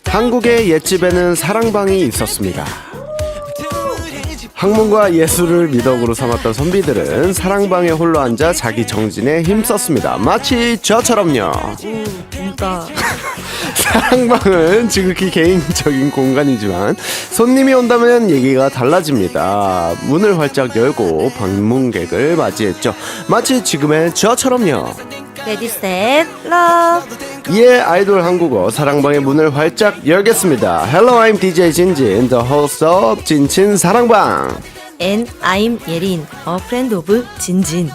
한국의 옛집에는 사랑방이 있었습니다. 학문과 예술을 미덕으로 삼았던 선비들은 사랑방에 홀로 앉아 자기 정진에 힘썼습니다. 마치 저처럼요. 진짜. 사랑방은 지극히 개인적인 공간이지만 손님이 온다면 얘기가 달라집니다. 문을 활짝 열고 방문객을 맞이했죠. 마치 지금의 저처럼요. 레디 셋 러브. 예, 아이돌 한국어 사랑방의 문을 활짝 열겠습니다. Hello, I'm DJ 진진, the host of 진친 사랑방. And I'm 예린, a friend of 진진.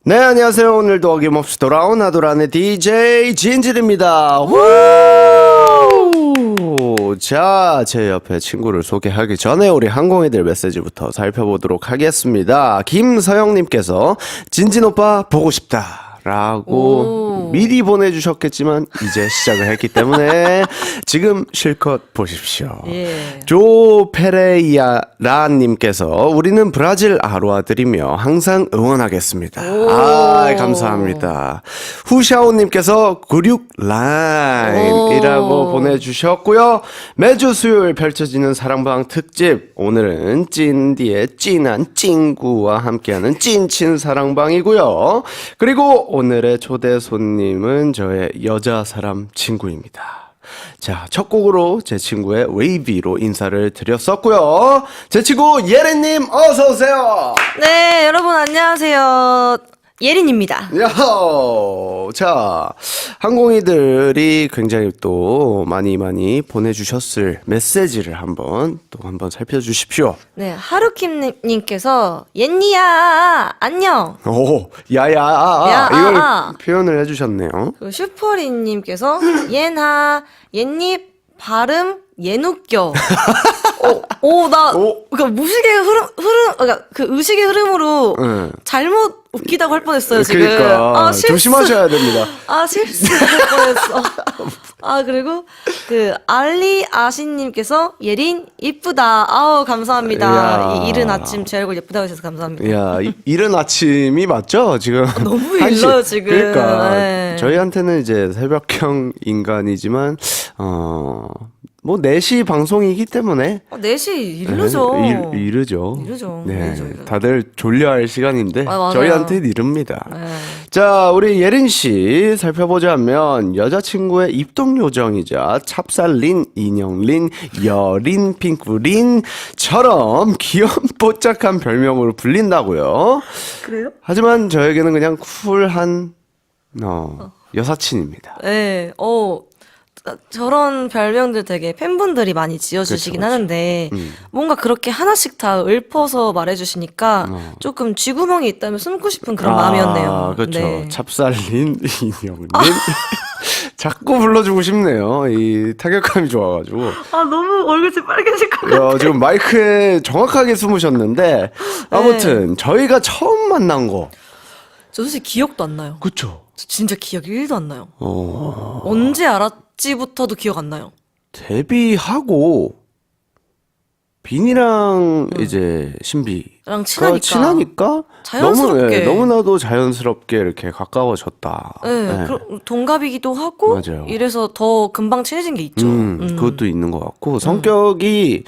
네, 안녕하세요. 오늘도 어김없이 돌아온 아도란의 DJ 진진입니다. 자, 제 옆에 친구를 소개하기 전에 우리 항공이들 메시지부터 살펴보도록 하겠습니다. 김서영님께서 진진 오빠 보고 싶다 라고 미리 보내주셨겠지만 이제 시작을 했기 때문에 지금 실컷 보십시오. 예. 조 페레이아라님께서 우리는 브라질 아로아들이며 항상 응원하겠습니다. 아, 감사합니다. 후샤오님께서 96라인이라고 보내주셨고요. 매주 수요일 펼쳐지는 사랑방 특집, 오늘은 찐디의 찐한 찐구와 함께하는 찐친 사랑방이고요. 그리고 오늘의 초대 손님은 저의 여자 사람 친구입니다. 자, 첫 곡으로 제 친구의 웨이비로 인사를 드렸었고요. 제 친구 예린님 어서 오세요. 네, 여러분 안녕하세요. 예린입니다. 야호. 자, 항공이들이 굉장히 또 많이 보내주셨을 메시지를 한번 살펴주십시오. 네, 하루킴님께서 옌니야 안녕. 오, 야야, 이걸 표현을 해주셨네요. 그 슈퍼리님께서 옌하 옌니 발음 예누껴. 그러니까 무식의 그러니까 그 의식의 흐름으로 잘못 웃기다고 할 뻔했어요 지금. 그러니까 조심하셔야 됩니다. 실수할 뻔했어. 그리고 그 알리 아신님께서 예린 이쁘다. 아우 감사합니다. 이 이른 아침 제 얼굴 예쁘다고 해주셔서 감사합니다. 야, 이른 아침이 맞죠 지금? 너무 일러요 지금. 그러니까 네. 저희한테는 이제 새벽형 인간이지만 뭐 4시 방송이기 때문에 4시 이르죠. 이르죠. 네, 이르죠. 다들 졸려할 시간인데 저희한테는 이릅니다. 네. 자, 우리 예린 씨 살펴보자면 여자친구의 입동 요정이자 찹쌀린, 인형린, 여린, 핑크린처럼 귀염뽀짝한 별명으로 불린다고요. 그래요? 하지만 저에게는 그냥 쿨한 여사친입니다. 네. 저런 별명들 되게 팬분들이 많이 지어주시긴 그쵸. 하는데 뭔가 그렇게 하나씩 다 읊어서 말해주시니까 조금 쥐구멍이 있다면 숨고 싶은 그런 마음이었네요. 그렇죠. 네. 찹쌀린, 인형린. 자꾸 불러주고 싶네요. 이 타격감이 좋아가지고. 너무 얼굴이 빨개질 것 같아. 지금 마이크에 정확하게 숨으셨는데 아무튼 저희가 처음 만난 거. 저 사실 기억도 안 나요. 그쵸? 저 진짜 기억이 1도 안 나요. 언제 알았지부터도 기억 안 나요. 데뷔하고 빈이랑 이제 신비가 랑 친하니까. 친하니까 자연스럽게. 너무나도 자연스럽게 이렇게 가까워졌다. 네, 동갑이기도 하고 맞아요. 이래서 더 금방 친해진 게 있죠. 그것도 있는 것 같고 성격이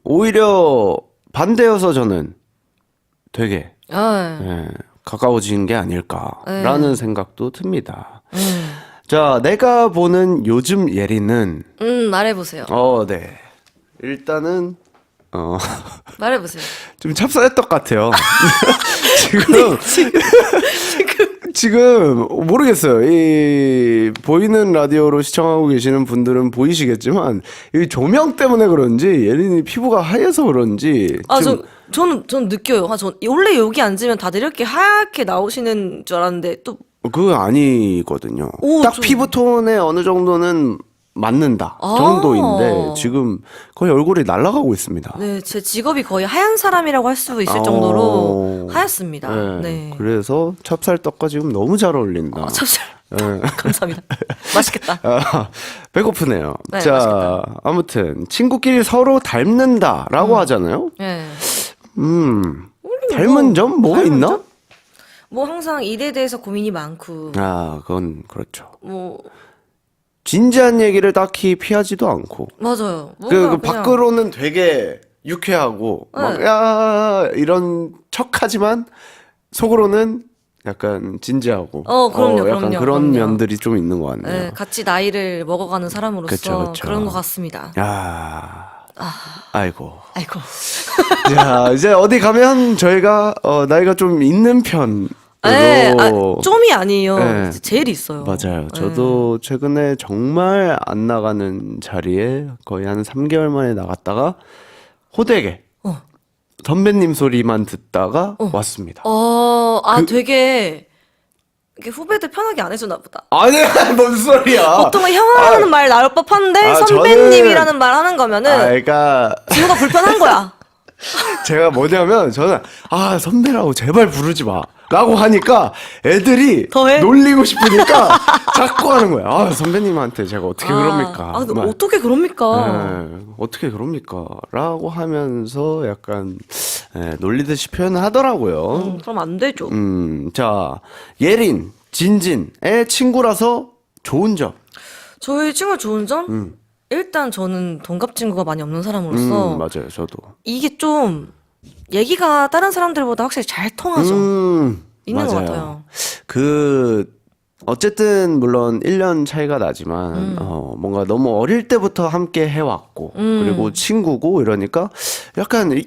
오히려 반대여서 저는 되게 네. 가까워진 게 아닐까라는 생각도 듭니다. 음. 자, 내가 보는 요즘 예리는 말해보세요. 네. 일단은 말해보세요. 좀 찹쌀떡 같아요. 지금 모르겠어요. 이 보이는 라디오로 시청하고 계시는 분들은 보이시겠지만 이 조명 때문에 그런지 예린이 피부가 하얘서 그런지 저는 느껴요. 원래 여기 앉으면 다들 이렇게 하얗게 나오시는 줄 알았는데 또 그거 아니거든요. 오, 딱 피부톤에 어느 정도는 맞는다 정도인데 지금 거의 얼굴이 날아가고 있습니다. 네, 제 직업이 거의 하얀 사람이라고 할 수 있을 정도로 하얗습니다. 네. 그래서 찹쌀떡과 지금 너무 잘 어울린다. 찹쌀. 감사합니다. 맛있겠다. 배고프네요. 네, 자, 맛있겠다. 아무튼 친구끼리 서로 닮는다라고 하잖아요. 네. 닮은 점 뭐가 닮은 있나? 점? 뭐 항상 일에 대해서 고민이 많고 그건 그렇죠. 뭐 진지한 얘기를 딱히 피하지도 않고 맞아요. 그 뭔가 그냥 밖으로는 되게 유쾌하고 막 야 이런 척하지만 속으로는 약간 진지하고 그럼요, 약간 그럼요, 그런 그럼요. 면들이 좀 있는 것 같네요. 네, 같이 나이를 먹어가는 사람으로서 그쵸, 그쵸. 그런 것 같습니다. 야, 아이고. 아이고. 자, 이제 어디 가면 저희가 나이가 좀 있는 편. 네, 좀이 아니에요. 네. 제일 있어요. 맞아요. 저도 최근에 정말 안 나가는 자리에 거의 한 3개월 만에 나갔다가 호되게 선배님 소리만 듣다가 왔습니다. 되게 이게 후배들 편하게 안 해주나 보다. 아니야, 뭔 소리야. 보통은 형이라는 말 나올 법한데 선배님이라는 말 하는 거면은 그러니까 지우가 불편한 거야. 제가 뭐냐면 저는 선배라고 제발 부르지 마 라고 하니까 애들이 더해? 놀리고 싶으니까 자꾸 하는 거야. 선배님한테 제가 어떻게 그럽니까? 근데 막, 어떻게 그럽니까? 어떻게 그럽니까? 라고 하면서 약간 놀리듯이 표현을 하더라고요. 그럼 안 되죠. 자, 예린, 진진의 친구라서 좋은 점. 저희 친구 좋은 점? 일단 저는 동갑 친구가 많이 없는 사람으로서 맞아요, 저도. 이게 좀 얘기가 다른 사람들보다 확실히 잘 통하죠. 있는 것 맞아요. 같아요. 어쨌든 물론 1년 차이가 나지만 뭔가 너무 어릴 때부터 함께 해왔고 그리고 친구고 이러니까 약간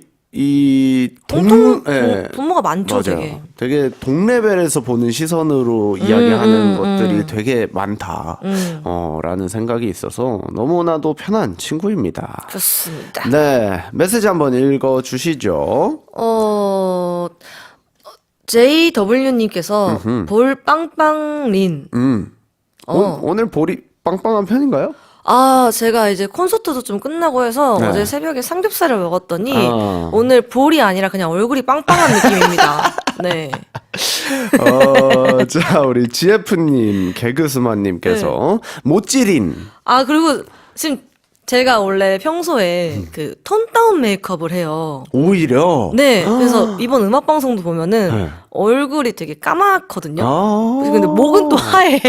분모가 많죠, 맞아요. 되게 동레벨에서 보는 시선으로 이야기하는 것들이 되게 많다 라는 생각이 있어서 너무나도 편한 친구입니다. 그렇습니다. 네, 메시지 한번 읽어주시죠. JW님께서 볼 빵빵린. 오늘 볼이 빵빵한 편인가요? 제가 이제 콘서트도 좀 끝나고 해서 네. 어제 새벽에 삼겹살을 먹었더니 오늘 볼이 아니라 그냥 얼굴이 빵빵한 느낌입니다. 네. 자, 우리 GF님, 개그스마님께서 모찌린. 그리고 지금 제가 원래 평소에 그 톤 다운 메이크업을 해요. 오히려? 네. 그래서 이번 음악 방송도 보면은 얼굴이 되게 까맣거든요. 근데 목은 또 하얘.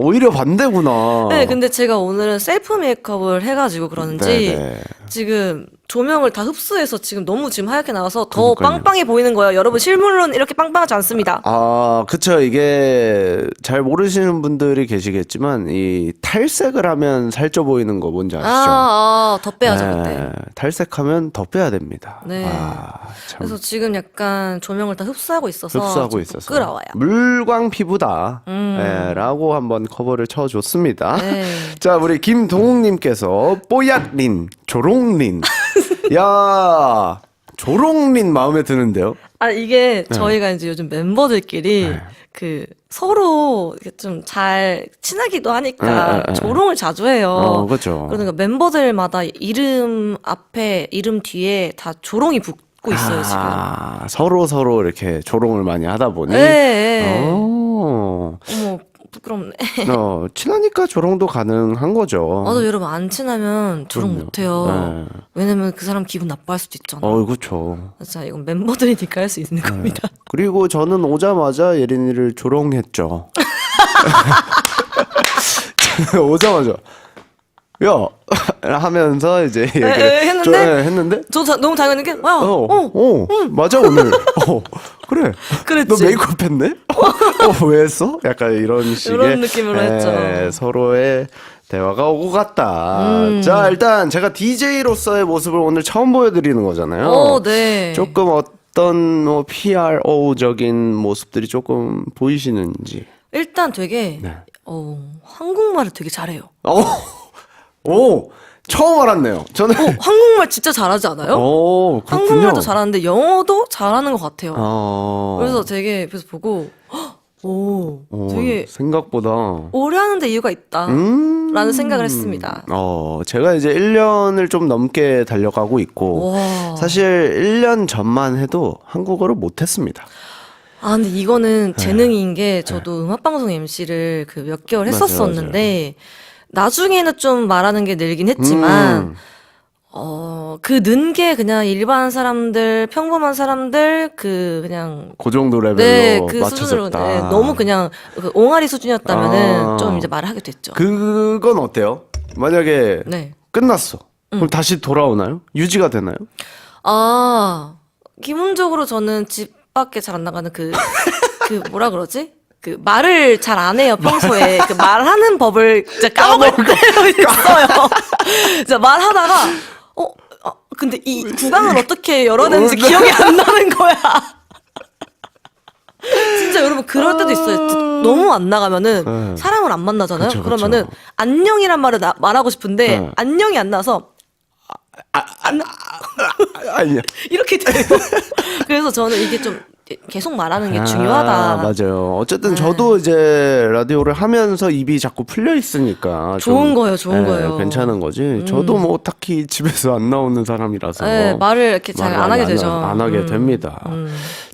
오히려 반대구나. 네, 근데 제가 오늘은 셀프 메이크업을 해가지고 그런지 네네. 지금 조명을 다 흡수해서 지금 너무 지금 하얗게 나와서 더 그러니까요. 빵빵해 보이는 거예요. 여러분 실물로는 이렇게 빵빵하지 않습니다. 그쵸. 이게 잘 모르시는 분들이 계시겠지만, 이 탈색을 하면 살쪄 보이는 거 뭔지 아시죠? 더 빼야죠, 그때. 탈색하면 더 빼야 됩니다. 네. 참. 그래서 지금 약간 조명을 다 흡수하고 있어서 흡수하고 좀 있어서 부끄러워요. 물광 피부다 라고 한번 커버를 쳐줬습니다. 네. 자, 우리 김동욱님께서 뽀약린 조롱린 야 조롱린 마음에 드는데요. 이게 저희가 이제 요즘 멤버들끼리 그 서로 좀 잘 친하기도 하니까 조롱을 자주 해요. 그렇죠. 그러니까 멤버들마다 이름 앞에 이름 뒤에 다 조롱이 붙고 있어요, 지금. 서로 이렇게 조롱을 많이 하다 보니. 네. 오. 어머, 시끄럽네. 친하니까 조롱도 가능한 거죠. 맞아, 여러분 안 친하면 조롱 그럼요. 못해요. 네. 왜냐면 그 사람 기분 나빠할 수도 있잖아. 그쵸. 진짜 이건 멤버들이니까 할 수 있는 겁니다. 그리고 저는 오자마자 예린이를 조롱했죠. 오자마자 야 하면서 이제 얘기를 했는데? 했는데 너무 당연한 게, 맞아 오늘 그래 그랬지. 너 메이크업 했네? 왜 했어? 약간 이런 식의 이런 느낌으로 했죠. 서로의 대화가 오고 갔다. 자 일단 제가 DJ로서의 모습을 오늘 처음 보여드리는 거잖아요. 네. 조금 어떤 뭐 PRO적인 모습들이 조금 보이시는지. 일단 되게, 네. 한국말을 되게 잘해요. 오 처음 알았네요. 저는 한국말 진짜 잘하지 않아요? 그렇군요. 한국말도 잘하는데 영어도 잘하는 것 같아요. 그래서 그래서 되게 옆에서 보고 되게 생각보다 오래 하는데 이유가 있다 라는 생각을 했습니다. 제가 이제 1년을 좀 넘게 달려가고 있고 와. 사실 1년 전만 해도 한국어를 못했습니다. 근데 이거는 재능인 게 저도 음악방송 MC를 그 몇 개월 맞아요, 했었었는데 나중에는 좀 말하는 게 늘긴 했지만 그 는 게 그냥 일반 사람들, 평범한 사람들 그냥 그 정도 레벨로 네, 그 수준으로 맞춰졌다. 네, 너무 그냥 그 옹알이 수준이었다면은 좀 이제 말을 하게 됐죠. 그건 어때요? 만약에 네. 끝났어. 그럼 다시 돌아오나요? 유지가 되나요? 기본적으로 저는 집 밖에 잘 안 나가는 그 뭐라 그러지? 그 말을 잘 안 해요, 평소에. 그 말하는 법을 진짜 까먹을 때가 있어요. 진짜 말하다가, 근데 이 구강을 어떻게 열어야 되는지 기억이 안 나는 거야. 진짜 여러분, 그럴 때도 있어요. 너무 안 나가면은 사람을 안 만나잖아요. 그쵸, 그쵸. 그러면은 안녕이란 말을 말하고 싶은데 네. 안녕이 안 나서 아니야. 이렇게 돼요. 그래서 저는 이게 좀 계속 말하는 게 중요하다. 맞아요. 어쨌든 저도 이제 라디오를 하면서 입이 자꾸 풀려 있으니까 좋은 거예요, 좋은 거예요. 괜찮은 거지. 저도 뭐 딱히 집에서 안 나오는 사람이라서 네, 말을 이렇게 잘 안 하게 되죠. 안 하게 됩니다.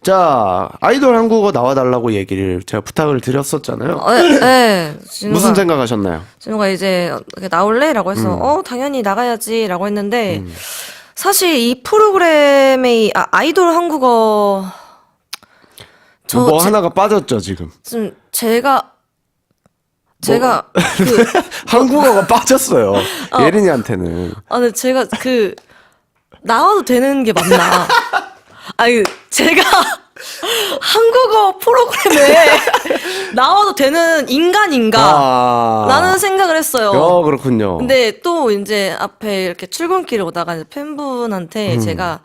자, 아이돌 한국어 나와달라고 얘기를 제가 부탁을 드렸었잖아요. 네. 무슨 생각하셨나요? 진우가 이제 나올래?라고 해서 당연히 나가야지라고 했는데 사실 이 프로그램의 아이돌 한국어 뭐 하나가 빠졌죠 지금. 좀 제가 그 한국어가 빠졌어요. 예린이한테는. 근데 제가 나와도 되는 게 맞나? 제가 한국어 프로그램에 나와도 되는 인간인가? 라는 생각을 했어요. 그렇군요. 근데 또 이제 앞에 이렇게 출근길을 오다가 이제 팬분한테 제가,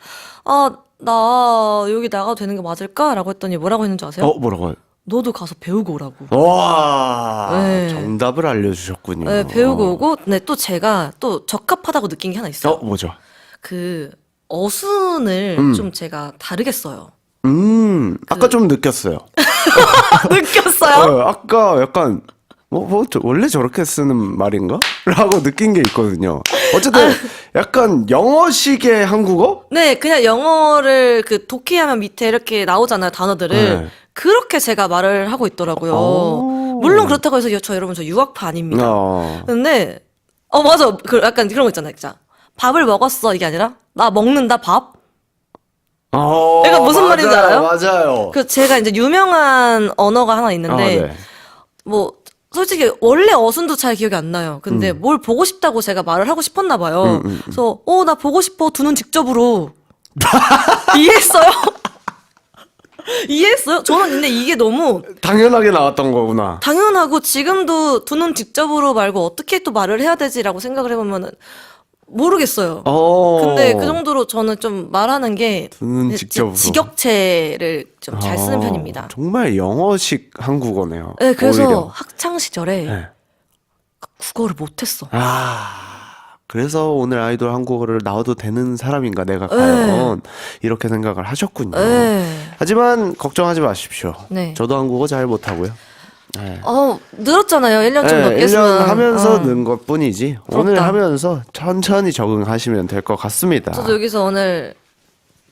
나 여기 나가도 되는 게 맞을까? 라고 했더니 뭐라고 했는지 아세요? 뭐라고요? 너도 가서 배우고 오라고. 와, 네. 정답을 알려주셨군요. 네, 배우고 오고, 근데 또 제가 또 적합하다고 느낀 게 하나 있어요. 뭐죠? 그 어순을 좀 제가 다르게 써요. 아까 좀 느꼈어요. 느꼈어요? 아까 약간 원래 저렇게 쓰는 말인가? 라고 느낀 게 있거든요. 어쨌든 약간 영어식의 한국어? 네, 그냥 영어를 독해하면 밑에 이렇게 나오잖아요, 단어들을. 네. 그렇게 제가 말을 하고 있더라고요. 물론 그렇다고 해서 여러분 저 유학파 아닙니다. 근데 맞아. 약간 그런 거 있잖아요, 진짜. 밥을 먹었어 이게 아니라 나 먹는다 밥. 내가 무슨 말인지 알아요? 맞아요. 제가 이제 유명한 언어가 하나 있는데 네. 뭐 솔직히 원래 어순도 잘 기억이 안 나요. 근데 뭘 보고 싶다고 제가 말을 하고 싶었나 봐요. 그래서 나 보고 싶어 두 눈 직접으로 이해했어요? 이해했어요? 저는 근데 이게 너무 당연하게 나왔던 거구나. 당연하고 지금도 두 눈 직접으로 말고 어떻게 또 말을 해야 되지라고 생각을 해보면은 모르겠어요. 근데 그 정도로 저는 좀 말하는 게 두 눈 직접으로. 직역체를 좀 잘 쓰는 편입니다. 정말 영어식 한국어네요. 네, 그래서 오히려. 학창 시절에 네. 국어를 못했어. 그래서 오늘 아이돌 한국어를 나와도 되는 사람인가 내가 과연 이렇게 생각을 하셨군요. 하지만 걱정하지 마십시오. 네. 저도 한국어 잘 못하고요. 네. 늘었잖아요. 1년 좀 넘게 1년 하면서 는 것 뿐이지. 오늘 부럽다. 하면서 천천히 적응하시면 될 것 같습니다. 저도 여기서 오늘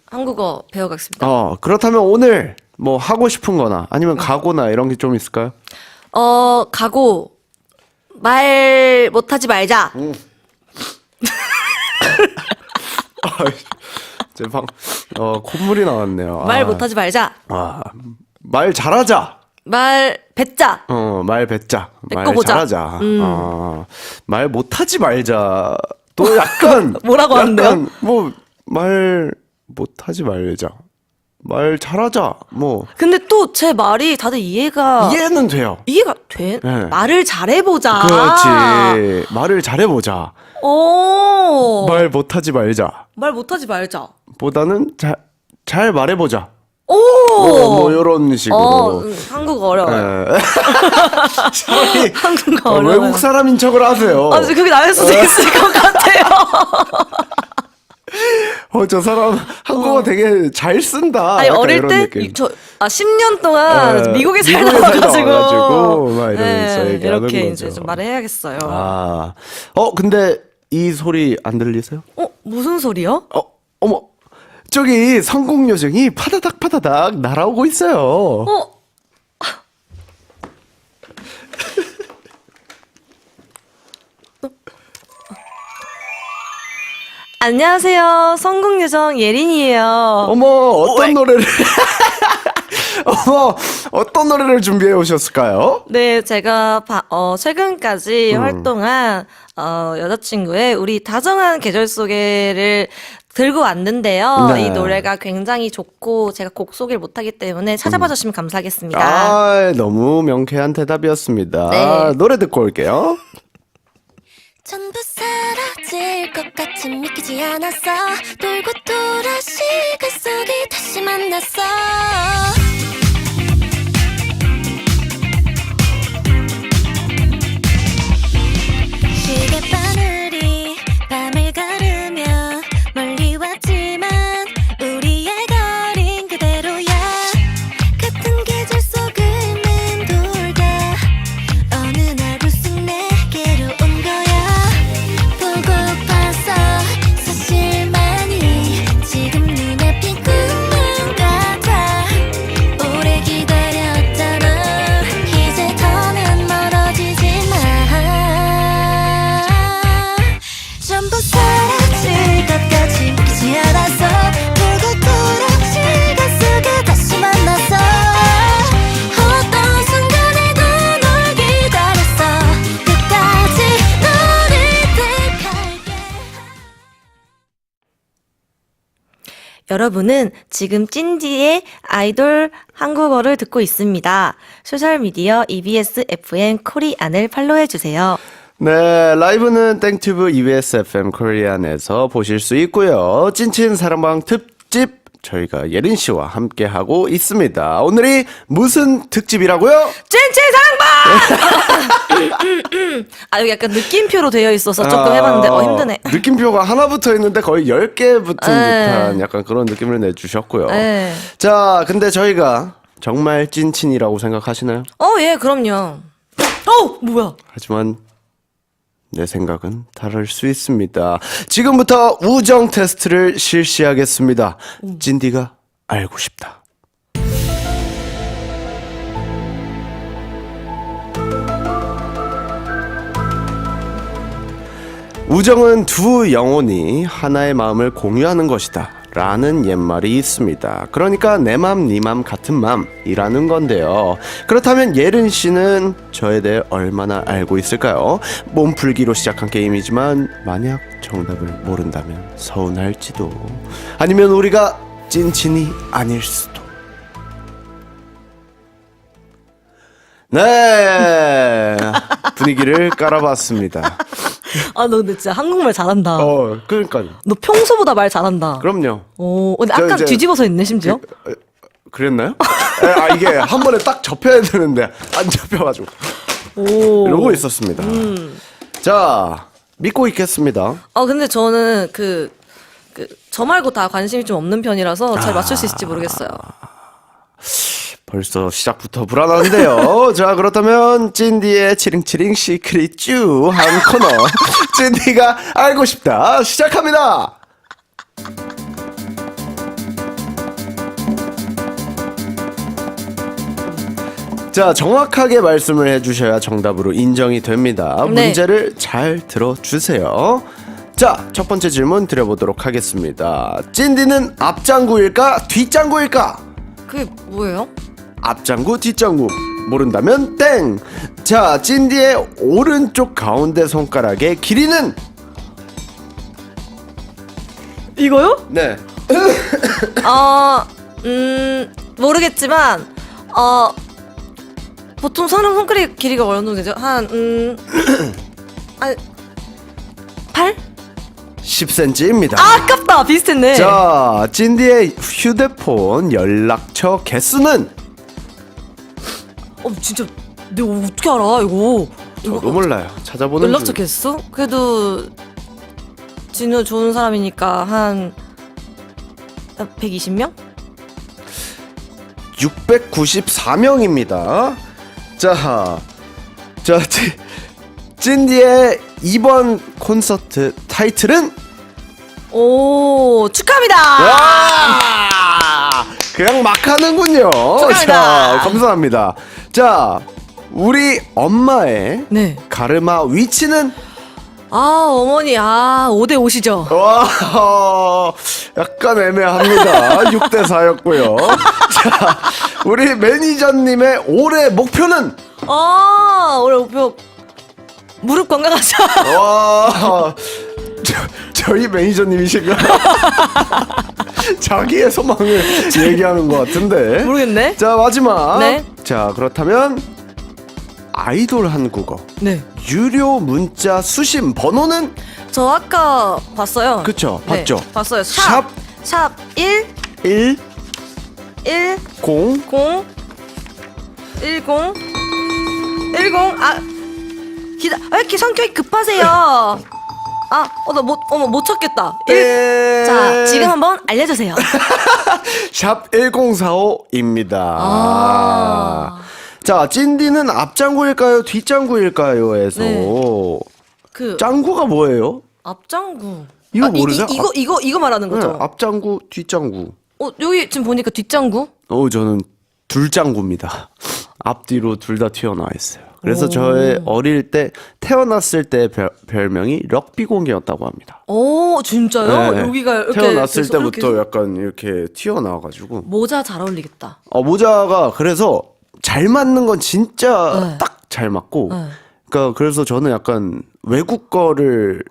한국어 배워가겠습니다. 그렇다면 오늘 뭐 하고 싶은 거나 아니면 가거나 이런 게 좀 있을까요? 가고, 말 못하지 말자. 콧물이 나왔네요. 말 못하지 말자. 말 잘하자. 말 뱉자. 말 뱉자. 말 뱉고보자. 잘하자. 말 못하지 말자. 또 약간 뭐라고 하는데요? 약간 말 못하지 말자. 말 잘하자. 근데 또 제 말이 다들 이해가 이해가 돼? 네. 말을 잘해보자. 그렇지. 말을 잘해보자. 오. 말 못하지 말자. 말 못하지 말자. 보다는 잘 말해보자. 오. 이런 식으로. 한국어 어려워요. 차라리 한국어 어려워요. 외국 사람인 척을 하세요. 그게 나을 수도 있을 것 같아요. 저 사람 한국어 되게 잘 쓴다. 아니, 약간 어릴 이런 때, 느낌. 10년 동안 미국에 살다 와가지고, 막 이러면서 네, 얘기하는 이렇게 거죠. 이제 좀 말을 해야겠어요. 근데 이 소리 안 들리세요? 무슨 소리요? 어머, 저기 성공 요정이 파다닥 날아오고 있어요. 안녕하세요. 성공요정 예린이에요. 어머, 어떤 노래를 준비해 오셨을까요? 네, 제가 최근까지 활동한 여자친구의 우리 다정한 계절 소개를 들고 왔는데요. 네. 이 노래가 굉장히 좋고 제가 곡 소개를 못하기 때문에 찾아봐 주시면 감사하겠습니다. 너무 명쾌한 대답이었습니다. 네. 노래 듣고 올게요. 전부 사라질 것 같이 믿기지 않았어. 돌고 돌아 시간 속에 다시 만났어. 시계바늘이 밤을 가르며 멀리 왔지만 우리의 거린 그대로야. 같은 계절 속을 맴돌다 어느 날 불쑥 내게로 온 거야. 보고파서 사실만이 지금 눈앞인 꿈만 같아. 오래 기다렸잖아. 이제 더는 멀어지지 마. 전부 사라질 것 같이 믿기지 않았어. 보고 돌아 시간 속에 다시 만났어. 어떤 순간에도 널 기다렸어. 끝까지 너를 택할게. 여러분은 지금 찐디의 아이돌 한국어를 듣고 있습니다. 소셜미디어 EBS FM 코리안을 팔로우해주세요. 네, 라이브는 땡튜브 EBS FM 코리안에서 보실 수 있고요. 찐친 사랑방 특집 저희가 예린 씨와 함께 하고 있습니다. 오늘이 무슨 특집이라고요? 찐친상방! 여기 약간 느낌표로 되어 있어서 조금 해봤는데 힘드네. 느낌표가 하나 붙어 있는데 거의 10개 붙은 네. 듯한 약간 그런 느낌을 내주셨고요. 네. 자, 근데 저희가 정말 찐친이라고 생각하시나요? 예, 그럼요. 뭐야? 하지만 내 생각은 다를 수 있습니다. 지금부터 우정 테스트를 실시하겠습니다. 찐디가 알고 싶다. 우정은 두 영혼이 하나의 마음을 공유하는 것이다 라는 옛말이 있습니다. 그러니까 내 맘, 네 맘 같은 맘이라는 건데요. 그렇다면 예른 씨는 저에 대해 얼마나 알고 있을까요? 몸풀기로 시작한 게임이지만 만약 정답을 모른다면 서운할지도, 아니면 우리가 찐친이 아닐 수도. 네, 분위기를 깔아봤습니다. 너 근데 진짜 한국말 잘한다. 그러니까요. 너 평소보다 말 잘한다. 그럼요. 근데 약간 이제 뒤집어서 있네, 심지어. 그랬나요? 이게 한 번에 딱 접혀야 되는데 안 접혀가지고 이러고 있었습니다. 자, 믿고 있겠습니다. 근데 저는 저 말고 다 관심이 좀 없는 편이라서 잘 맞출 수 있을지 모르겠어요. 벌써 시작부터 불안한데요. 자, 그렇다면 찐디의 치링치링 시크릿 쭈한 코너 찐디가 알고 싶다 시작합니다. 자, 정확하게 말씀을 해주셔야 정답으로 인정이 됩니다. 네. 문제를 잘 들어주세요. 자, 첫 번째 질문 드려보도록 하겠습니다. 찐디는 앞장구일까 뒷장구일까? 그게 뭐예요? 앞장구 뒷장구 모른다면 땡. 자, 찐디의 오른쪽 가운데 손가락의 길이는? 이거요? 네. 모르겠지만 보통 사람 손가락 길이가 어느 정도 되죠? 한 8? 10cm입니다. 아깝다. 비슷했네. 자, 찐디의 휴대폰 연락처 개수는? 진짜 내가 어떻게 알아 이거? 저도 몰라요. 찾아보는 연락처 중. 개수? 그래도 진우 좋은 사람이니까 한 120명? 694명입니다. 자, 찐디의 이번 콘서트 타이틀은? 오, 축하합니다. 와! 그냥 막 하는군요. 축하합니다. 자, 감사합니다. 자, 우리 엄마의 네. 가르마 위치는? 어머니 5대 5시죠. 와, 약간 애매합니다. 6대 4였고요. 자, 우리 매니저님의 올해 목표는? 올해 목표 무릎 건강하자. 와, 저희 매니저님이신가? 자기의 소망을 얘기하는 것 같은데. 모르겠네. 자, 마지막. 네. 자, 그렇다면 아이돌 한국어 네. 유료 문자 수신 번호는? 저 아까 봤어요. 그쵸, 네, 봤죠? 봤어요. 샵 샵 1 1 1 0 0 10 10 왜 이렇게 성격이 급하세요? 나 못 찾겠다. 자, 지금 한번 알려주세요. 샵 1045입니다. 자, 찐디는 앞장구일까요? 뒷장구일까요? 해서 네. 그 짱구가 뭐예요? 앞장구. 이거 모르세요? 이거 말하는 네, 거죠? 앞장구, 뒷장구. 여기 지금 보니까 뒷장구? 저는 둘장구입니다. 앞뒤로 둘 다 튀어나와 있어요. 그래서 오. 저의 어릴 때 태어났을 때 별명이 럭비공이었다고 합니다. 진짜요? 네, 여기가 이렇게 태어났을 돼서 때부터 이렇게 약간 이렇게 튀어나와가지고 모자 잘 어울리겠다. 모자가 그래서 잘 맞는 건 진짜 네. 딱 잘 맞고 네. 그러니까 그래서 저는 약간 외국 거를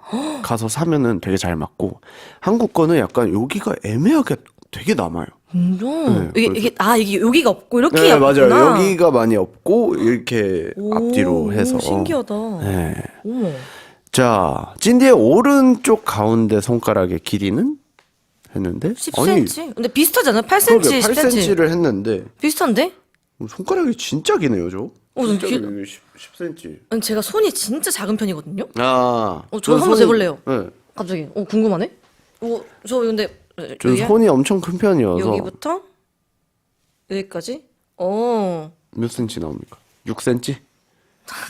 가서 사면은 되게 잘 맞고 한국 거는 약간 여기가 애매하게 되게 남아요. 이게 그래서- 이게 여기가 없고 이렇게 네, 없구나. 맞아요. 여기가 많이 없고 이렇게 앞뒤로 해서. 신기하다. 네. 어머. 자, 찐디의 오른쪽 가운데 손가락의 길이는 했는데 10cm? 근데 비슷하지 않아요? 8cm, 그러게 10cm. 8cm를 했는데 비슷한데? 손가락이 진짜 기네요, 저. 진짜 길- 10cm. 아니, 제가 손이 진짜 작은 편이거든요? 아, 저 한번 재볼래요. 네. 갑자기. 궁금하네? 저 근데, 저 여기야? 손이 엄청 큰 편이어서 여기부터 여기까지? 몇 cm 나옵니까? 6cm?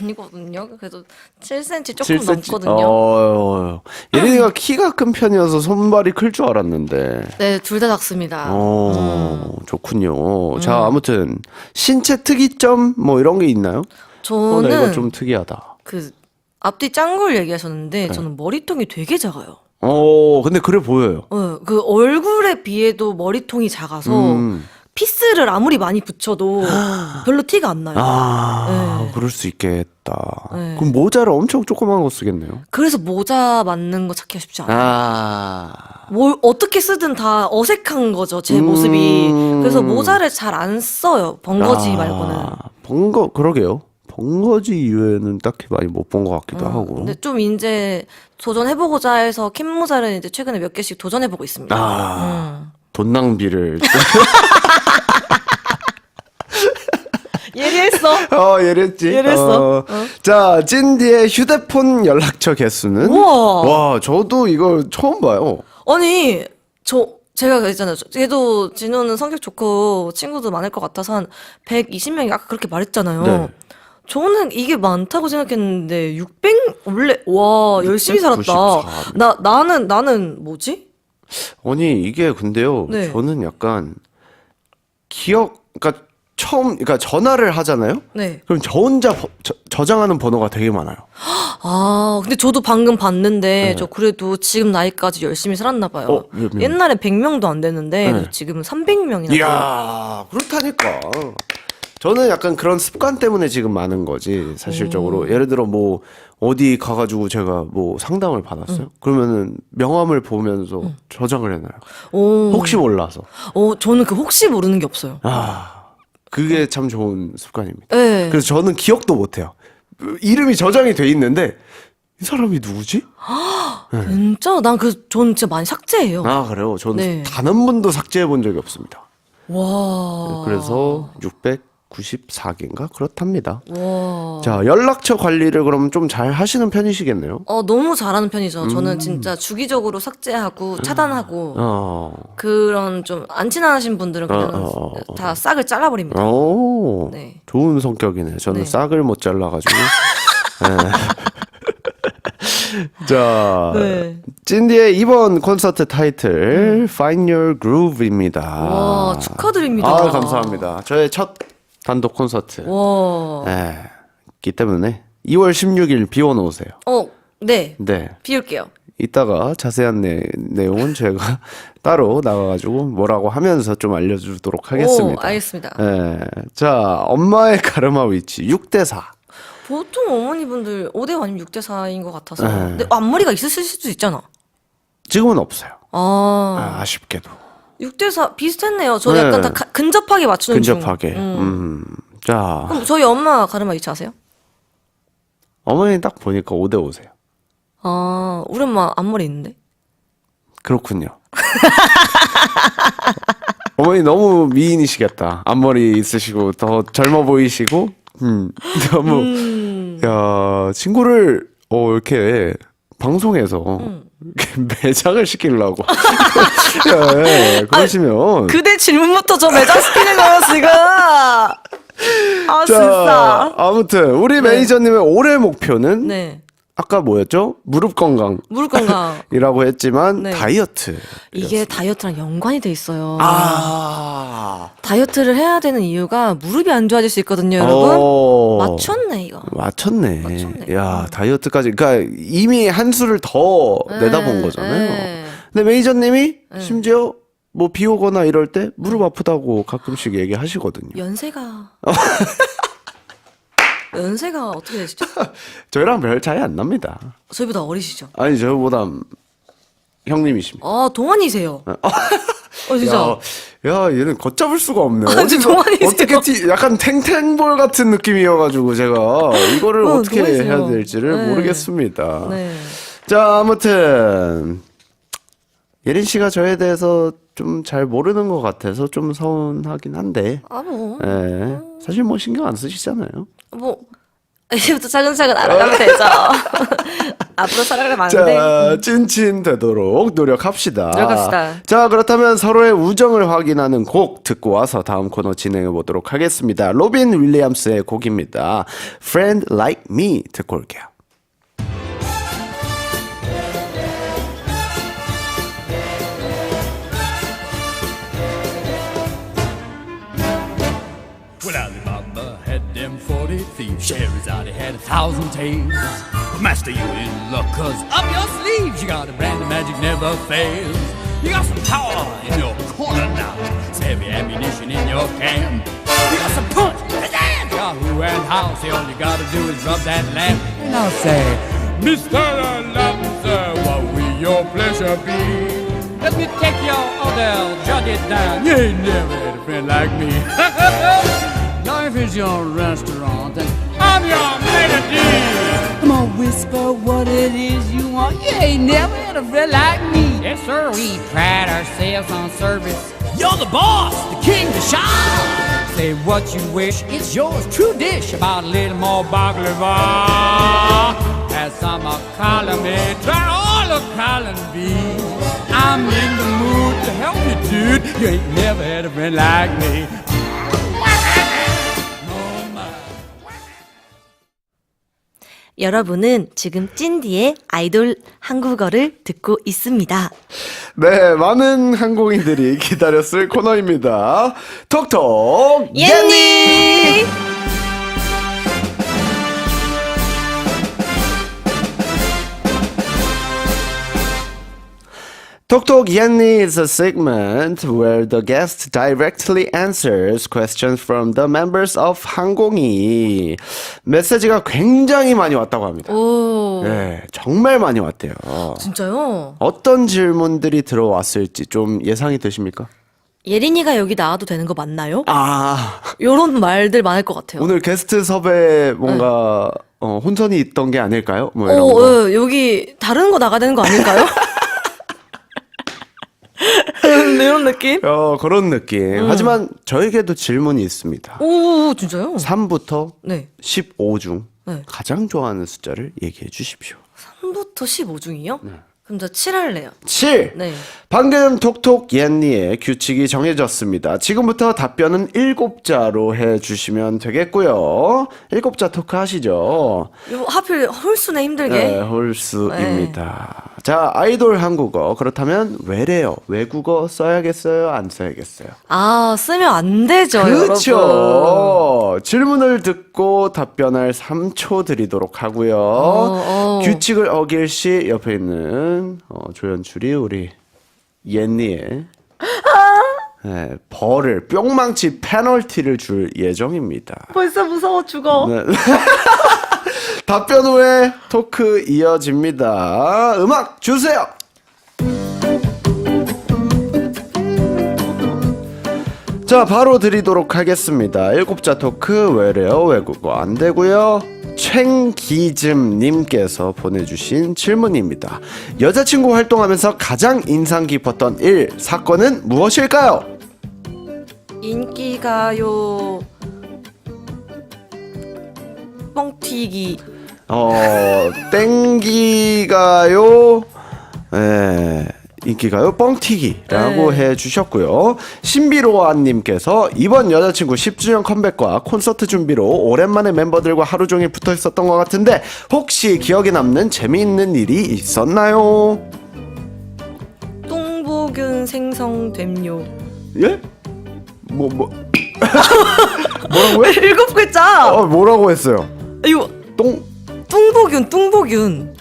아니거든요. 그래도 7cm 조금 7cm? 넘거든요. 예린이가 키가 큰 편이어서 손발이 클 줄 알았는데. 네, 둘 다 작습니다. 좋군요. 자, 아무튼 신체 특이점 뭐 이런 게 있나요? 나 이거 저는 좀 특이하다. 그 앞뒤 짱구를 네. 얘기하셨는데 저는 머리통이 되게 작아요. 근데 그래 보여요. 그 얼굴에 비해도 머리통이 작아서 피스를 아무리 많이 붙여도 별로 티가 안 나요. 네. 그럴 수 있겠다. 네. 그럼 모자를 엄청 조그만 거 쓰겠네요. 그래서 모자 맞는 거 찾기가 쉽지 않아요. 아, 뭘 어떻게 쓰든 다 어색한 거죠, 제 모습이. 그래서 모자를 잘 안 써요, 번거지 말고는. 그러게요. 번거지 이외에는 딱히 많이 못 본 것 같기도 하고. 근데 좀 이제 도전해보고자 해서 캡 모자를 이제 최근에 몇 개씩 도전해보고 있습니다. 돈 낭비를. 예리했어. 예랬지. 예랬어. 자, 찐디의 휴대폰 연락처 개수는? 우와. 와, 저도 이거 처음 봐요. 아니, 제가 그랬잖아요. 걔도 진호는 성격 좋고 친구도 많을 것 같아서 한 120명이 아까 그렇게 말했잖아요. 네. 저는 이게 많다고 생각했는데 600 원래 와 열심히 살았다. 694. 나는 뭐지? 아니, 이게 근데요. 네. 저는 약간 그러니까 그러니까 전화를 하잖아요. 네. 그럼 저 혼자 저장하는 번호가 되게 많아요. 아, 근데 저도 방금 봤는데, 네. 저 그래도 지금 나이까지 열심히 살았나 봐요. 몇 명? 옛날에 100명도 안 됐는데, 네. 지금은 300명이나. 이야, 그렇다니까. 저는 약간 그런 습관 때문에 지금 많은 거지, 사실적으로. 예를 들어, 뭐, 어디 가가지고 제가 뭐 상담을 받았어요? 그러면은 명함을 보면서 저장을 해놔요. 오. 혹시 몰라서. 저는 그 혹시 모르는 게 없어요. 그게 참 좋은 습관입니다. 네. 그래서 저는 기억도 못해요. 이름이 저장이 돼 있는데, 이 사람이 누구지? 진짜? 전 진짜 많이 삭제해요. 아, 그래요? 저는 네. 단 한 번도 삭제해 본 적이 없습니다. 와. 그래서 694개인가? 그렇답니다. 와. 자, 연락처 관리를 그럼 좀 잘 하시는 편이시겠네요? 너무 잘하는 편이죠. 저는 진짜 주기적으로 삭제하고 차단하고 그런 좀 안 친하신 분들은 그냥 다 싹을 잘라버립니다. 오, 네. 좋은 성격이네요. 저는 네. 싹을 못 잘라가지고. 네. 자, 네. 찐디의 이번 콘서트 타이틀 Find Your Groove입니다. 와, 축하드립니다. 아, 감사합니다. 저의 첫 단독 콘서트. 와. 네. 기 때문에 2월 16일 비워놓으세요. 네. 네. 비울게요. 이따가 자세한 내용은 제가 따로 나가가지고 뭐라고 하면서 좀 알려주도록 하겠습니다. 알겠습니다. 네. 자, 엄마의 가르마 위치 6대4. 보통 어머니분들 5대5 아니면 6대4인 것 같아서. 네. 근데 앞머리가 있으실 수도 있잖아. 지금은 없어요. 아, 아쉽게도. 6대4 비슷했네요. 저 네. 약간 다 근접하게 맞추는 중. 근접하게. 자, 그럼 저희 엄마 가르마 위치 아세요? 어머니 딱 보니까 5대5세요. 아, 우리 엄마 앞머리 있는데? 그렇군요. 어머니 너무 미인이시겠다. 앞머리 있으시고 더 젊어 보이시고 너무 야, 친구를 이렇게 방송에서 매장을 시키려고 예, 그러시면 그대 질문부터 저 매장시키는 거예요, 지금. 아, 자, 아무튼 우리 매니저님의 올해 목표는 네. 아까 뭐였죠? 무릎 건강. 무릎 건강. 이라고 했지만 네. 다이어트. 이게 다이어트랑 연관이 돼 있어요. 아. 다이어트를 해야 되는 이유가 무릎이 안 좋아질 수 있거든요, 여러분. 맞췄네, 이거. 맞췄네. 야, 다이어트까지. 그러니까 이미 한 수를 더 내다본 거잖아요. 네. 근데 매니저님이 심지어 뭐 비 오거나 이럴 때 무릎 아프다고 가끔씩 얘기하시거든요. 연세가 어떻게 되시죠? 저희랑 별 차이 안 납니다. 저희보다 어리시죠? 아니, 저보다 형님이십니다. 동안이세요. 진짜. 야, 얘는 걷잡을 수가 없네. 진짜 동안이세요. 어떻게 약간 탱탱볼 같은 느낌이어가지고 제가 이거를 어떻게 동안이세요. 해야 될지를 네. 모르겠습니다. 네. 자, 아무튼 예린 씨가 저에 대해서 좀 잘 모르는 것 같아서 좀 서운하긴 한데, 예, 사실 뭐 신경 안 쓰시잖아요. 이제부터 차근차근 알아가면 되죠. 앞으로 살아가면 안 돼. 자, 찐친 되도록 노력합시다. 노력합시다. 자, 그렇다면 서로의 우정을 확인하는 곡 듣고 와서 다음 코너 진행해 보도록 하겠습니다. 로빈 윌리엄스의 곡입니다. Friend Like Me 듣고 올게요. Well, Alibaba had them 40 thieves. Sherazade had 1,000 tales. But master, you in luck, 'cause up your sleeves you got a brand of magic never fails. You got some power in your corner now. Some heavy ammunition in your can. You got some punch, pizzazz, got who and how. Say all you gotta do is rub that lamp. And I'll say, Mr. Lancer, what will your pleasure be? Let me take your order, jot it down. You ain't never had a friend like me. Life is your restaurant, and I'm your maitre d'. Come on, whisper what it is you want. You ain't never had a friend like me. Yes, sir, we pride ourselves on service. You're the boss, the king, the shine. Say what you wish, it's yours, true dish. About a little more baklava. Have some of column A, try all of column B. I'm in the mood to help you, dude. You ain't never had a friend like me. 여러분은 지금 찐디의 아이돌 한국어를 듣고 있습니다. 네, 많은 항공인들이 기다렸을 코너입니다. 톡톡 옌니! 톡톡 옌니 is a segment where the guest directly answers questions from the members of 항공이. 메시지가 굉장히 많이 왔다고 합니다. 오, 네, 정말 많이 왔대요. 진짜요? 어떤 질문들이 들어왔을지 좀 예상이 되십니까? 예린이가 여기 나와도 되는 거 맞나요? 아, 요런 말들 많을 것 같아요. 오늘 게스트 섭외 뭔가 혼선이 있던 게 아닐까요? 뭐 이런 거. 여기 다른 거 나가야 되는 거 아닐까요? 이런 느낌? 그런 느낌. 하지만 저에게도 질문이 있습니다. 오, 진짜요? 3부터 네. 15 중 네. 가장 좋아하는 숫자를 얘기해 주십시오. 3부터 15 중이요? 그럼 저 7 할래요. 7. 네. 방금 톡톡 옌니의 규칙이 정해졌습니다. 지금부터 답변은 7자로 해주시면 되겠고요. 7자 토크 하시죠. 이거 하필 홀수네 힘들게. 네, 홀수입니다. 자, 아이돌 한국어. 그렇다면 외래어, 외국어 써야겠어요? 안 써야겠어요? 아, 쓰면 안 되죠, 여러분. 그렇죠. 질문을 듣고 답변할 3초 드리도록 하고요. 규칙을 어길 시 옆에 있는 조연출이 우리 옌니의 네, 벌을 뿅망치 페널티를 줄 예정입니다. 벌써 무서워 죽어. 네. 답변 후에 토크 이어집니다. 음악 주세요. 자, 바로 드리도록 하겠습니다. 7자 토크 외래어 외국어 안 되고요. 챙기즘님께서 보내주신 질문입니다. 여자친구 활동하면서 가장 인상 깊었던 일, 사건은 무엇일까요? 인기가요. 뻥튀기. 땡기가요. 인기가요 뻥튀기라고 해주셨고요. 신비로아님께서 이번 여자친구 10주년 컴백과 콘서트 준비로 오랜만에 멤버들과 하루 종일 붙어 있었던 것 같은데 혹시 기억에 남는 재미있는 일이 있었나요? 똥보균 생성됨요. 예? 뭐라고요? 7글자. 뭐라고 했어요? 이거 뚱보균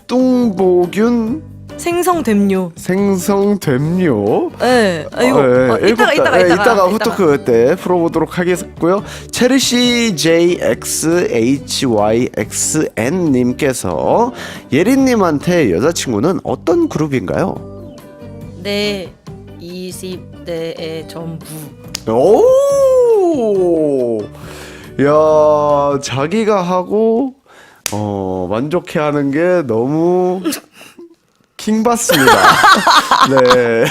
뚱보균 생성됨요. 생성됨요. 네. 이거 이따가 후토크 때 풀어보도록 하겠고요. 체르시 JXHYXN님께서 예린님한테 여자친구는 어떤 그룹인가요? 네. 20대의 전부. 오, 야, 자기가 하고 만족해하는 게 너무 킹받습니다. 네.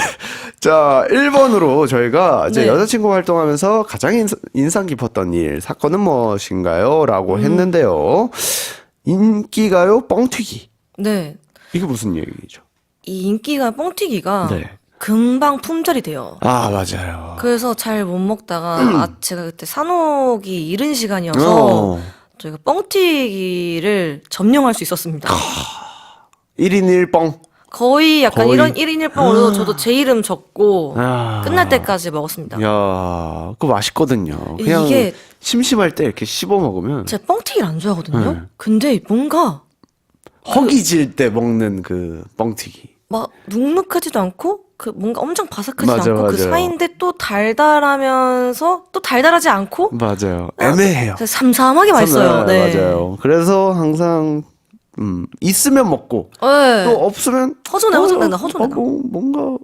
자, 1번으로 저희가 이제 네. 여자친구 활동하면서 가장 인상 깊었던 일, 사건은 무엇인가요? 라고 했는데요. 인기가요? 뻥튀기. 네. 이게 무슨 얘기죠? 이 인기가 뻥튀기가 네. 금방 품절이 돼요. 아, 맞아요. 그래서 잘 못 먹다가 제가 그때 산옥이 이른 시간이어서 저희가 뻥튀기를 점령할 수 있었습니다. 1인 1뻥. 거의 약간 거의. 이런 1인 1뻥으로 저도 제 이름 적고 아. 끝날 때까지 먹었습니다. 야, 그거 맛있거든요. 그냥 이게- 심심할 때 이렇게 씹어 먹으면 제가 뻥튀기를 안 좋아하거든요. 네. 근데 뭔가 허기질 때 먹는 그 뻥튀기. 막 눅눅하지도 않고 그 뭔가 엄청 바삭하지 맞아, 않고 그 맞아요. 사이인데 또 달달하면서 또 달달하지 않고 맞아요. 애매해요. 그래서 삼삼하게 맛있어요. 네. 맞아요. 그래서 항상 있으면 먹고 네. 또 없으면 허전해. 뭔가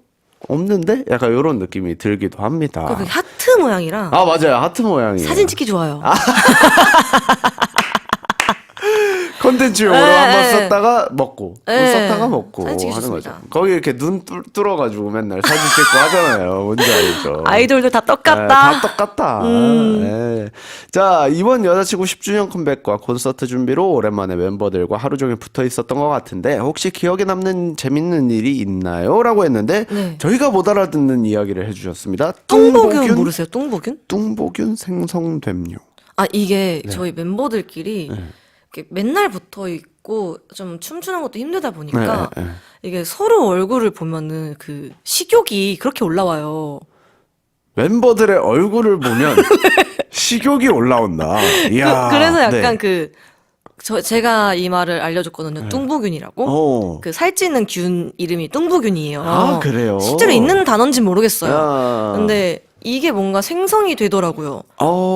없는데 약간 이런 느낌이 들기도 합니다. 그 하트 모양이랑 아, 맞아요. 하트 모양이 사진 찍기 좋아요. 콘텐츠용으로 네, 한번 네. 썼다가 먹고 또 네. 썼다가 먹고 사진 찍기 하는 좋습니다. 거죠. 거기 이렇게 눈 뚫어가지고 맨날 사진 찍고 하잖아요. 뭔지 알죠? 아이돌들 다 네, 똑같다. 다 똑같다. 네. 자, 이번 여자친구 10주년 컴백과 콘서트 준비로 오랜만에 멤버들과 하루 종일 붙어 있었던 것 같은데 혹시 기억에 남는 재밌는 일이 있나요? 라고 했는데 네. 저희가 못 알아듣는 이야기를 해주셨습니다. 뚱보균 모르세요? 뚱보균? 뚱보균 생성됨요. 아 이게 네. 저희 멤버들끼리 이렇게 맨날 붙어 있고 좀 춤추는 것도 힘들다 보니까 네, 네. 이게 서로 얼굴을 보면은 그 식욕이 그렇게 올라와요. 멤버들의 얼굴을 보면 식욕이 올라온다. 이야. 그래서 네. 약간 제가 이 말을 알려줬거든요. 뚱부균이라고. 어. 그 살찌는 균 이름이 뚱부균이에요. 아, 그래요? 실제로 있는 단어인지 모르겠어요. 아. 근데 이게 뭔가 생성이 되더라고요.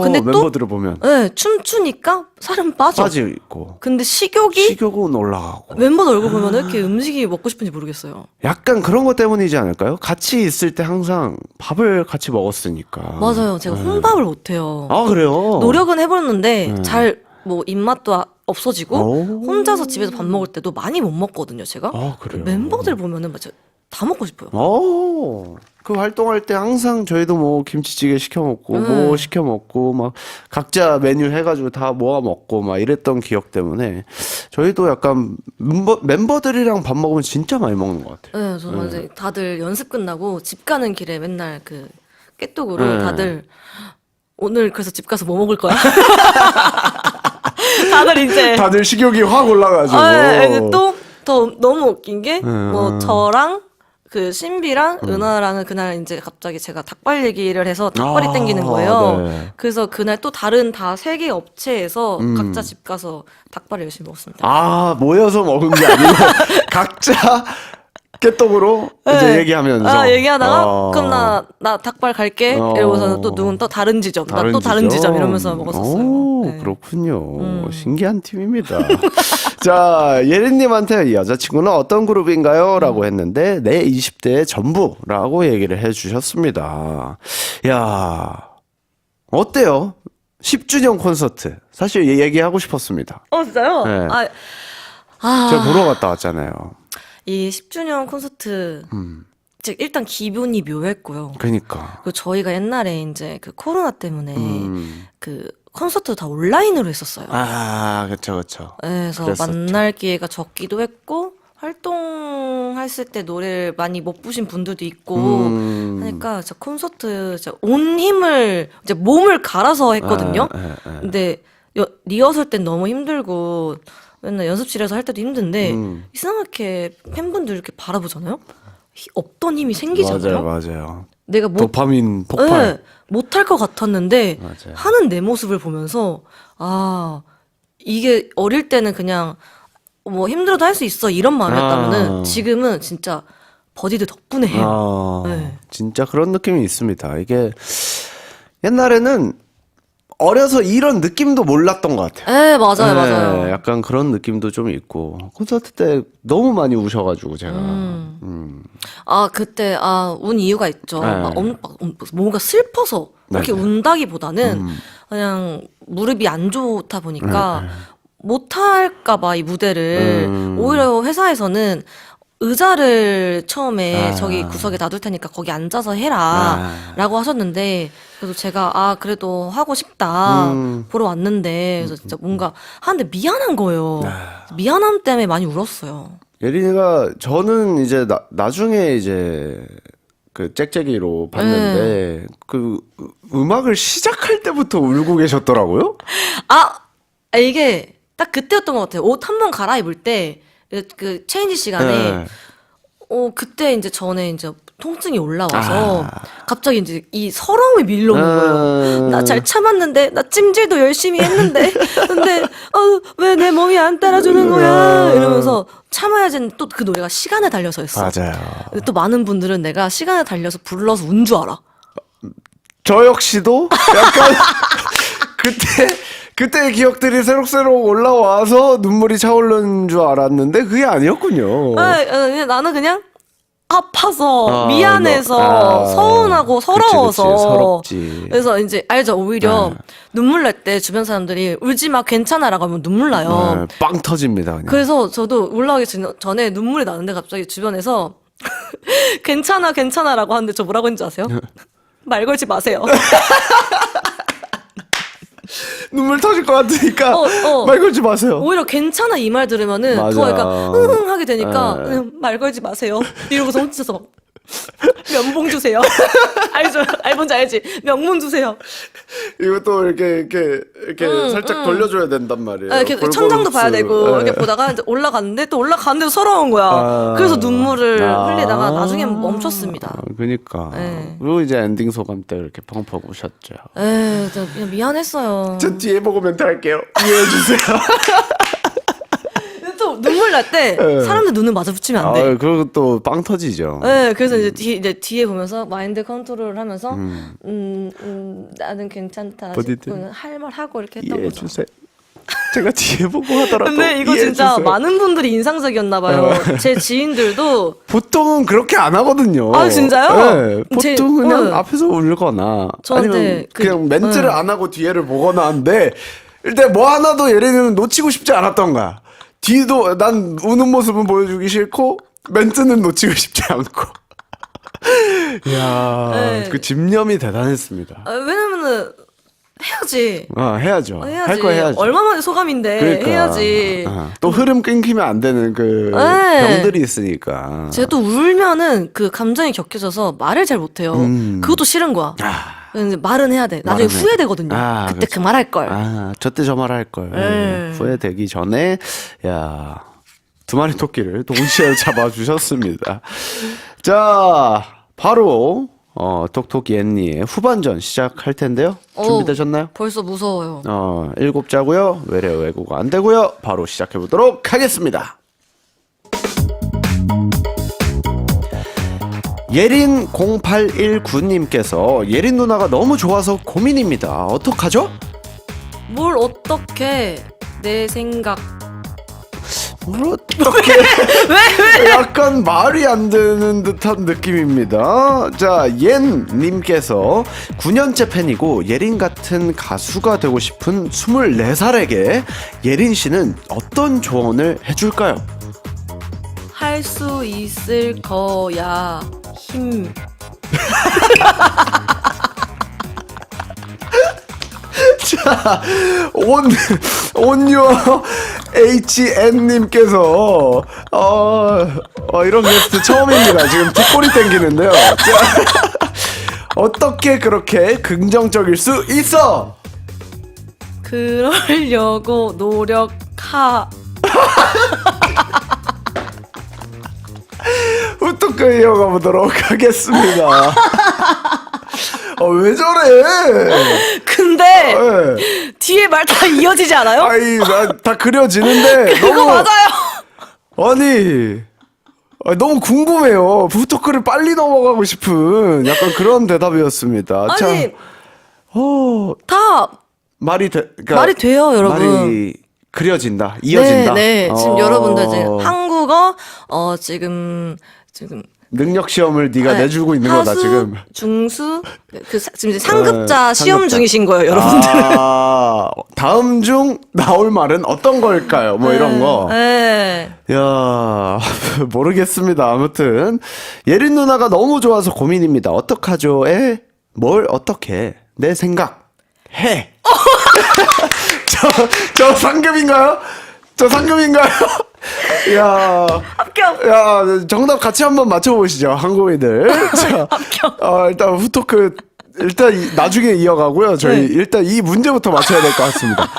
근데 또- 멤버들을 보면 네, 춤추니까 살은 빠져. 빠지고 근데 식욕이 식욕은 올라가고 멤버들 얼굴 보면 왜 이렇게 음식이 먹고 싶은지 모르겠어요. 약간 그런 것 때문이지 않을까요? 같이 있을 때 항상 밥을 같이 먹었으니까. 맞아요. 제가 혼밥을 못해요. 아, 그래요? 노력은 해보는데 잘 뭐 입맛도 없어지고 오. 혼자서 집에서 밥 먹을 때도 많이 못 먹거든요. 제가 아, 그래요? 멤버들 보면은 맞아 다 먹고 싶어요. 그 활동할 때 항상 저희도 뭐 김치찌개 시켜 먹고 네. 뭐 시켜 먹고 막 각자 메뉴 해가지고 다 모아 먹고 막 이랬던 기억 때문에 저희도 약간 멤버들이랑 밥 먹으면 진짜 많이 먹는 것 같아요. 네, 저는 이제 다들 연습 끝나고 집 가는 길에 맨날 그 깨똑으로 네. 다들 오늘 그래서 집 가서 뭐 먹을 거야? 다들 이제 다들 식욕이 확 올라가지고. 또 더 너무 웃긴 게 뭐 저랑 그 신비랑 은하랑은 그날 이제 갑자기 제가 닭발 얘기를 해서 닭발이 아, 땡기는 거예요. 네. 그래서 그날 또 다른 다 세 개 업체에서 각자 집 가서 닭발을 열심히 먹었습니다. 모여서 먹은 게 아니고 각자 깨떡으로 이제 네. 얘기하면서. 얘기하다가 그럼 나 닭발 갈게. 이러고서는 또 누군 또 다른 지점, 나 또 다른 지점 이러면서 먹었었어요. 오, 네. 그렇군요. 신기한 팀입니다. 자, 예린님한테 여자친구는 어떤 그룹인가요? 라고 했는데, 내 20대의 전부라고 얘기를 해주셨습니다. 야, 어때요? 10주년 콘서트. 사실 얘기하고 싶었습니다. 진짜요? 네. 아, 제가 보러 갔다 왔잖아요. 이 10주년 콘서트 일단 기분이 묘했고요. 그러니까. 그 저희가 옛날에 이제 그 코로나 때문에 그 콘서트 다 온라인으로 했었어요. 그쵸. 그래서 그랬었죠. 만날 기회가 적기도 했고 활동했을 때 노래를 많이 못 부신 분들도 있고 하니까 진짜 콘서트 진짜 온 힘을 이제 몸을 갈아서 했거든요. 근데 리허설 땐 너무 힘들고 맨날 연습실에서 할 때도 힘든데 이상하게 팬분들 이렇게 바라보잖아요. 없던 힘이 생기잖아요. 맞아요. 내가 도파민 폭발. 네, 못할 것 같았는데 맞아요. 하는 내 모습을 보면서 이게 어릴 때는 그냥 뭐 힘들어도 할 수 있어 이런 마음이었다면은 지금은 진짜 버디들 덕분에 해요. 네. 진짜 그런 느낌이 있습니다. 이게 옛날에는 어려서 이런 느낌도 몰랐던 것 같아요. 네, 맞아요. 약간 그런 느낌도 좀 있고 콘서트 때 너무 많이 우셔가지고 제가 그때 운 이유가 있죠. 네. 뭔가 슬퍼서 그렇게 네네. 운다기보다는 그냥 무릎이 안 좋다 보니까 못할까봐 이 무대를 오히려 회사에서는 의자를 처음에 저기 구석에 놔둘 테니까 거기 앉아서 해라 라고 하셨는데 그래도 제가 그래도 하고 싶다 보러 왔는데 그래서 진짜 뭔가 하는데 미안한 거예요. 미안함 때문에 많이 울었어요. 예린이가 저는 이제 나중에 이제 그 짹짹이로 봤는데 그 음악을 시작할 때부터 울고 계셨더라고요. 이게 딱 그때였던 것 같아요. 옷 한 번 갈아입을 때 그 체인지 시간에 네. 그때 이제 전에 이제 통증이 올라와서 갑자기 이제 이 서러움이 밀려오는 거예요. 나 잘 참았는데 나 찜질도 열심히 했는데 근데 왜 내 몸이 안 따라주는 거야 이러면서 참아야지. 또 그 노래가 시간에 달려서였어. 맞아요. 근데 또 많은 분들은 내가 시간에 달려서 불러서 운 줄 알아. 저 역시도 약간 그때의 기억들이 새록새록 올라와서 눈물이 차오르는 줄 알았는데 그게 아니었군요. 그냥 나는 그냥 아파서 미안해서 너, 서운하고 서러워서 그치, 서럽지. 그래서 이제 알죠. 오히려 눈물 날 때 주변 사람들이 울지 마 괜찮아라고 하면 눈물 나요. 빵 터집니다. 그냥. 그래서 저도 올라오기 전에 눈물이 나는데 갑자기 주변에서 괜찮아라고 하는데 저 뭐라고 했는지 아세요? 말 걸지 마세요. 눈물 터질 것 같으니까 어. 말 걸지 마세요. 오히려 괜찮아 이 말 들으면은 맞아. 더 약간 흥 하게 되니까 그냥 말 걸지 마세요. 이러고서 혼자서 막 면봉 주세요. 알죠? 뭔지 알지? 명문 주세요. 이것도 이렇게 살짝 돌려줘야 된단 말이에요. 이렇게 골고루 천장도 봐야 흡수. 되고 예. 이렇게 보다가 이제 올라갔는데 또 올라갔는데도 서러운 거야. 그래서 눈물을 흘리다가 나중에 멈췄습니다. 그니까. 네. 그리고 이제 엔딩 소감 때 이렇게 펑펑 우셨죠. 진짜 그냥 미안했어요. 저 뒤에 보고 멘트 할게요. 이해해주세요. 근데 또 눈물 날 때 네. 사람들 눈을 마주 붙이면 안 돼. 그리고 또 빵 터지죠. 네, 그래서 이제 뒤에 보면서 마인드 컨트롤을 하면서 나는 괜찮다 어디든. 싶으면 할 말 하고 이렇게 했던 거죠. 이해해주세요. 제가 뒤에 보고 하더라도. 근데 이거 진짜 이해해주세요. 많은 분들이 인상적이었나 봐요. 제 지인들도 보통은 그렇게 안 하거든요. 아, 진짜요? 네, 보통 그냥 앞에서 울거나 저한테 아니면 그- 그냥 멘트를 안 하고 뒤에를 보거나 하는데 일단 뭐 하나도 예린이는 놓치고 싶지 않았던 거야. 뒤도 난 우는 모습은 보여주기 싫고 멘트는 놓치고 싶지 않고. 이야, 네. 그 집념이 대단했습니다. 왜냐면은 해야지. 해야죠. 해야지. 할 거 해야죠. 얼마만에 소감인데 그러니까. 해야지. 또 흐름 끊기면 안 되는 그 네. 병들이 있으니까. 제가 또 울면은 그 감정이 격해져서 말을 잘 못해요. 그것도 싫은 거야. 근데 말은 해야 돼. 나중에 말은 해야 후회되거든요. 돼. 그때 그렇죠. 그 말 할 걸. 저때 저 말 할 걸. 네. 후회되기 전에, 야, 두 마리 토끼를 동시에 잡아주셨습니다. 자, 바로, 톡톡 옌니의 후반전 시작할 텐데요. 준비되셨나요? 벌써 무서워요. 7자고요. 외래 외국어 안 되고요. 바로 시작해 보도록 하겠습니다. 예린0819님께서 예린 누나가 너무 좋아서 고민입니다. 어떡하죠? 뭘 어떻게 내 생각 뭘 어떻게 약간 말이 안 되는 듯한 느낌입니다. 자, 옌님께서 9년째 팬이고 예린 같은 가수가 되고 싶은 24살에게 예린 씨는 어떤 조언을 해줄까요? 할 수 있을 거야. 힘. 자, 온유 HN님께서 이런 게스트 처음입니다. 지금 뒷골이 땡기는데요. 자, 어떻게 그렇게 긍정적일 수 있어? 그러려고 노력하. 어떻게 이어가 보도록 하겠습니다. 왜 저래? 근데 네. 뒤에 말 다 이어지지 않아요? 아이, 다 그려지는데 그거 너무 맞아요. 아니 너무 궁금해요. 부토크를 빨리 넘어가고 싶은 약간 그런 대답이었습니다. 자, 아니 어, 다 그러니까 말이 돼요, 여러분. 말이 그려진다, 이어진다. 네. 지금 여러분들 이제 한국어 지금 능력 시험을 네가 네, 내주고 있는 거다 하수, 지금. 중수 지금 이제 상급자 네, 시험 상급자. 중이신 거예요, 여러분들은. 다음 중 나올 말은 어떤 걸까요? 뭐 이런 거. 네. 야, 모르겠습니다. 아무튼 예린 누나가 너무 좋아서 고민입니다. 어떡하죠? 뭘 어떻게? 내 생각 해. 저 상급인가요? 저 상급인가요? 야, 합격. 야, 정답 같이 한번 맞춰보시죠, 한국인들. 자, 일단 후토크 일단 나중에 이어가고요. 저희 네. 일단 이 문제부터 맞춰야 될 것 같습니다.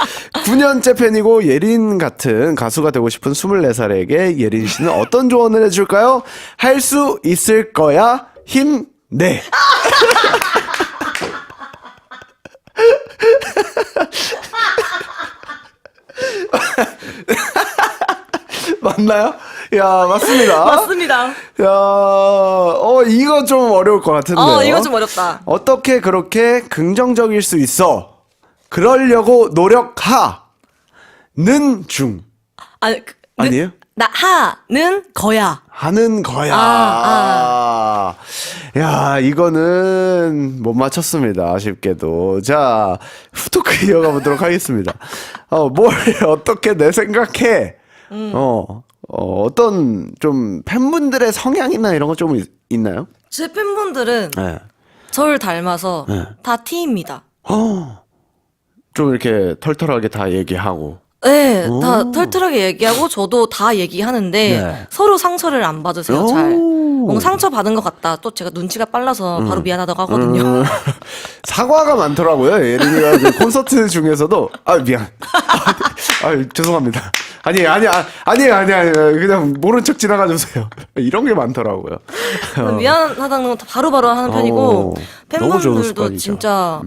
9년째 팬이고 예린 같은 가수가 되고 싶은 24살에게 예린 씨는 어떤 조언을 해줄까요? 할 수 있을 거야. 힘내. 맞나요? 야, 맞습니다. 맞습니다. 야, 이거 좀 어려울 것 같은데요. 이거 좀 어렵다. 어떻게 그렇게 긍정적일 수 있어? 그러려고 노력하는 중. 아니, 아니에요? 하는 거야. 하는 거야. 야, 이거는 못 맞췄습니다. 아쉽게도. 자, 후토크 이어가 보도록 하겠습니다. 뭘 어떻게 내 생각해? 어떤 좀 팬분들의 성향이나 이런 거 좀 있나요? 제 팬분들은 네. 저를 닮아서 네. 다 T입니다. 좀 이렇게 털털하게 다 얘기하고. 네, 다 털털하게 얘기하고 저도 다 얘기하는데 네. 서로 상처를 안 받으세요, 잘. 뭔가 상처 받은 것 같다. 또 제가 눈치가 빨라서 바로 미안하다고 하거든요. 사과가 많더라고요. 예린이가 그 콘서트 중에서도 미안. 죄송합니다. 아니에요. 그냥 모른 척 지나가 주세요. 이런 게 많더라고요. 미안하다는 건 바로바로 하는 편이고 너무 좋은 팬분들도 습관이죠. 진짜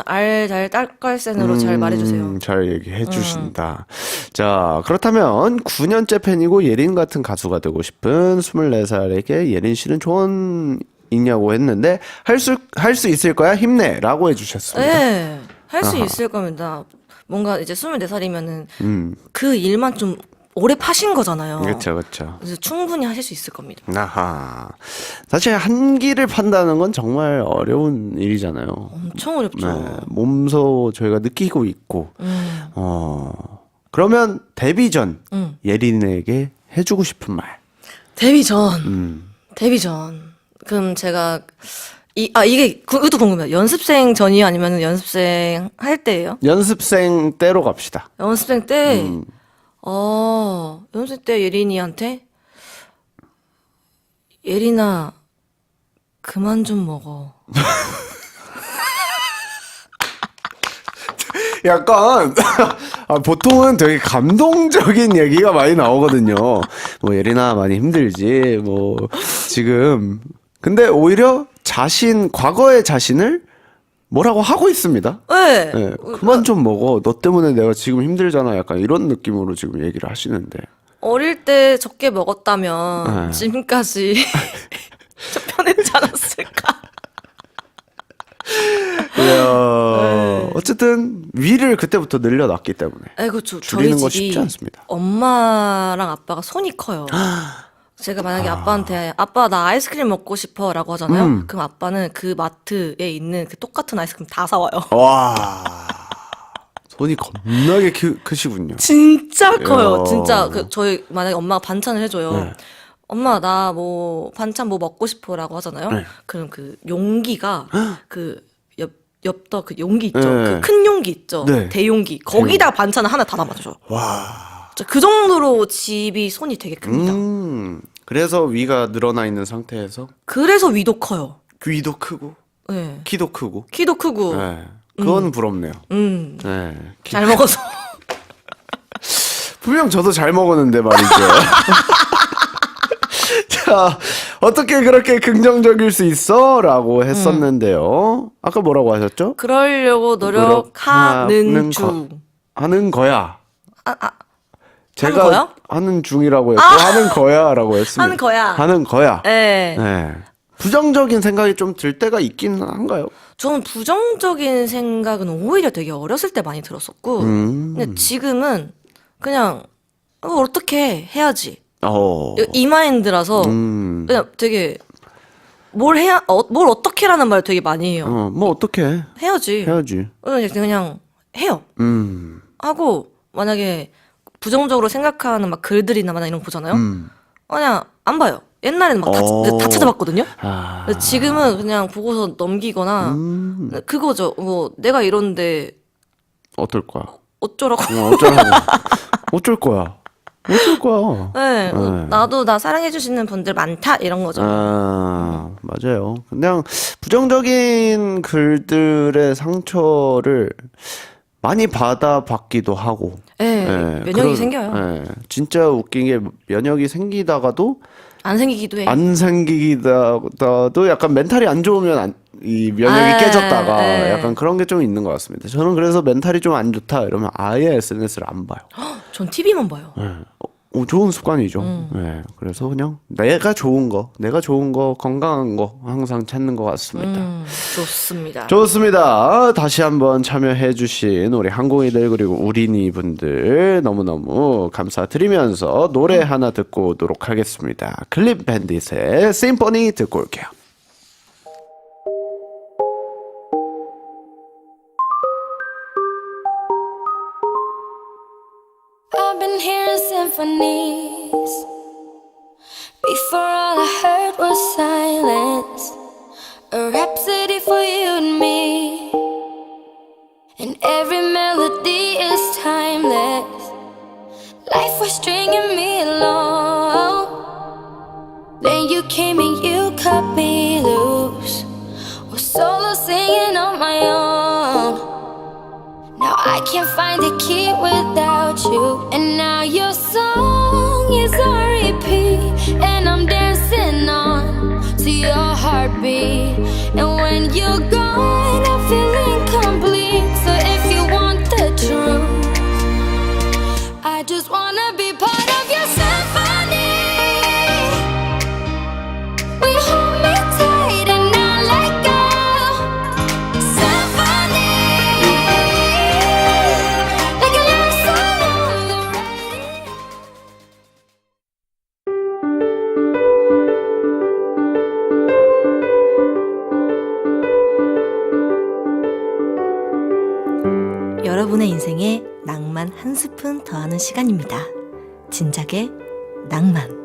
알잘 딸깔센으로 잘 말해주세요. 잘 얘기해 주신다. 자, 그렇다면 9년째 팬이고 예린 같은 가수가 되고 싶은 24살에게 예린 씨는 조언 있냐고 했는데 할 수 있을 거야 힘내라고 해주셨습니다. 네, 할 수 있을 겁니다. 뭔가 이제 24살이면은 그 일만 좀 오래 파신 거잖아요. 그렇죠. 그래서 충분히 하실 수 있을 겁니다. 아하. 사실 한기를 판다는 건 정말 어려운 일이잖아요. 엄청 어렵죠. 네, 몸소 저희가 느끼고 있고. 그러면 데뷔 전 예린에게 해주고 싶은 말. 데뷔 전. 그럼 제가 이게 그것도 궁금해요. 연습생 전이요, 아니면 연습생 할 때예요? 연습생 때로 갑시다. 연습생 때, 연습생 때 예린이한테 예린아 그만 좀 먹어. 약간 보통은 되게 감동적인 얘기가 많이 나오거든요. 뭐 예린아 많이 힘들지. 뭐 지금 근데 오히려 과거의 자신을 뭐라고 하고 있습니다. 네. 네, 그만 좀 먹어. 너 때문에 내가 지금 힘들잖아. 약간 이런 느낌으로 지금 얘기를 하시는데. 어릴 때 적게 먹었다면 네. 지금까지 저 편했지 않았을까? 어쨌든 위를 그때부터 늘려놨기 때문에 네, 그렇죠. 줄이는 저희 거 집이 쉽지 않습니다. 엄마랑 아빠가 손이 커요. 제가 만약에 아빠한테 아빠 나 아이스크림 먹고 싶어라고 하잖아요. 그럼 아빠는 그 마트에 있는 그 똑같은 아이스크림 다 사와요. 와, 손이 겁나게 크시군요. 진짜 커요. 이야. 진짜 저희 만약에 엄마가 반찬을 해줘요. 네. 엄마 나 뭐 반찬 뭐 먹고 싶어라고 하잖아요. 네. 그럼 그 용기가 그 엽떡 그 용기 있죠. 네. 그 큰 용기 있죠. 네. 대용기. 거기다 반찬을 하나 다 담아줘요. 와. 진짜 그 정도로 집이 손이 되게 큽니다. 그래서 위가 늘어나 있는 상태에서 그래서 위도 커요. 귀도 크고 네. 키도 크고. 키도 크고. 네. 그건 부럽네요. 네. 잘 먹어서. 분명 저도 잘 먹었는데 말이죠. 자, 어떻게 그렇게 긍정적일 수 있어? 라고 했었는데요. 아까 뭐라고 하셨죠? 그러려고 노력하는 중. 하는 거야. 제가 하는 거야? 하는 중이라고 했고 하는 거야라고 했습니다. 하는 거야. 하는 거야. 네. 네. 부정적인 생각이 좀 들 때가 있긴 한가요? 저는 부정적인 생각은 오히려 되게 어렸을 때 많이 들었었고, 근데 지금은 그냥 어떻게 해야지. 이 마인드라서 그냥 되게 뭘 어떻게라는 말 되게 많이 해요. 뭐 어떻게 해야지. 그냥 해요. 하고 만약에 부정적으로 생각하는 막 글들이나 막 이런 거 보잖아요. 그냥 안 봐요. 옛날에는 막 다 찾아봤거든요. 근데 지금은 그냥 보고서 넘기거나 그거죠. 뭐 내가 이런데 어떨 거야? 어쩌라고. 어쩔 거야? 어쩔 거야? 네, 나도 나 사랑해 주시는 분들 많다 이런 거죠. 맞아요. 그냥 부정적인 글들의 상처를 많이 받아봤기도 하고. 네, 면역이 생겨요. 네, 진짜 웃긴 게 면역이 생기다가도 안 생기기도 해. 안 생기다가도 약간 멘탈이 안 좋으면 이 면역이 깨졌다가 약간 그런 게 좀 있는 것 같습니다. 저는 그래서 멘탈이 좀 안 좋다 이러면 아예 SNS를 안 봐요. 전 TV만 봐요. 좋은 습관이죠. 네, 그래서 그냥 내가 좋은 거, 건강한 거 항상 찾는 것 같습니다. 좋습니다. 좋습니다. 다시 한번 참여해주신 우리 항공이들 그리고 우리니 분들 너무너무 감사드리면서 노래 하나 듣고 오도록 하겠습니다. 클립 밴딧의 심포니 듣고 올게요. I've been hearing symphonies. Before all I heard was silence. A rhapsody for you and me. And every melody is timeless. Life was stringing me along. came and you cut me loose. Was solo singing on my own. Now I can't find a key without you. And now your song is on repeat. And I'm dancing on to your heartbeat. And when you're gone, I feel incomplete. So if you want the truth, I just wanna be part of your symphony. We hold me tight and not let go. Symphony, like a love song on the radio. 여러분의 인생에 낭만 한 스푼 더하는 시간입니다. 진작의 낭만.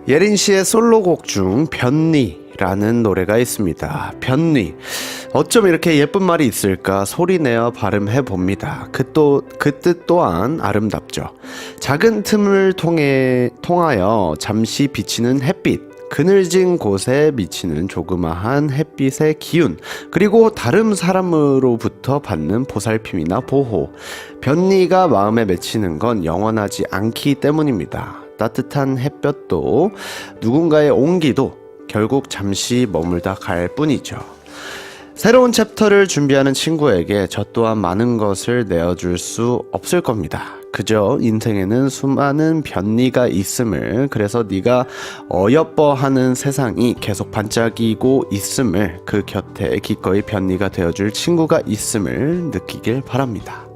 예린 씨의 솔로곡 중 변니라는 노래가 있습니다. 변니. 어쩜 이렇게 예쁜 말이 있을까 소리내어 발음해 봅니다. 그 뜻 또한 아름답죠. 작은 틈을 통하여 잠시 비치는 햇빛. 그늘진 곳에 미치는 조그마한 햇빛의 기운, 그리고 다른 사람으로부터 받는 보살핌이나 보호. 변니가 마음에 맺히는 건 영원하지 않기 때문입니다. 따뜻한 햇볕도 누군가의 온기도 결국 잠시 머물다 갈 뿐이죠. 새로운 챕터를 준비하는 친구에게 저 또한 많은 것을 내어줄 수 없을 겁니다. 그저 인생에는 수많은 변니가 있음을, 그래서 네가 어여뻐하는 세상이 계속 반짝이고 있음을, 그 곁에 기꺼이 변니가 되어줄 친구가 있음을 느끼길 바랍니다.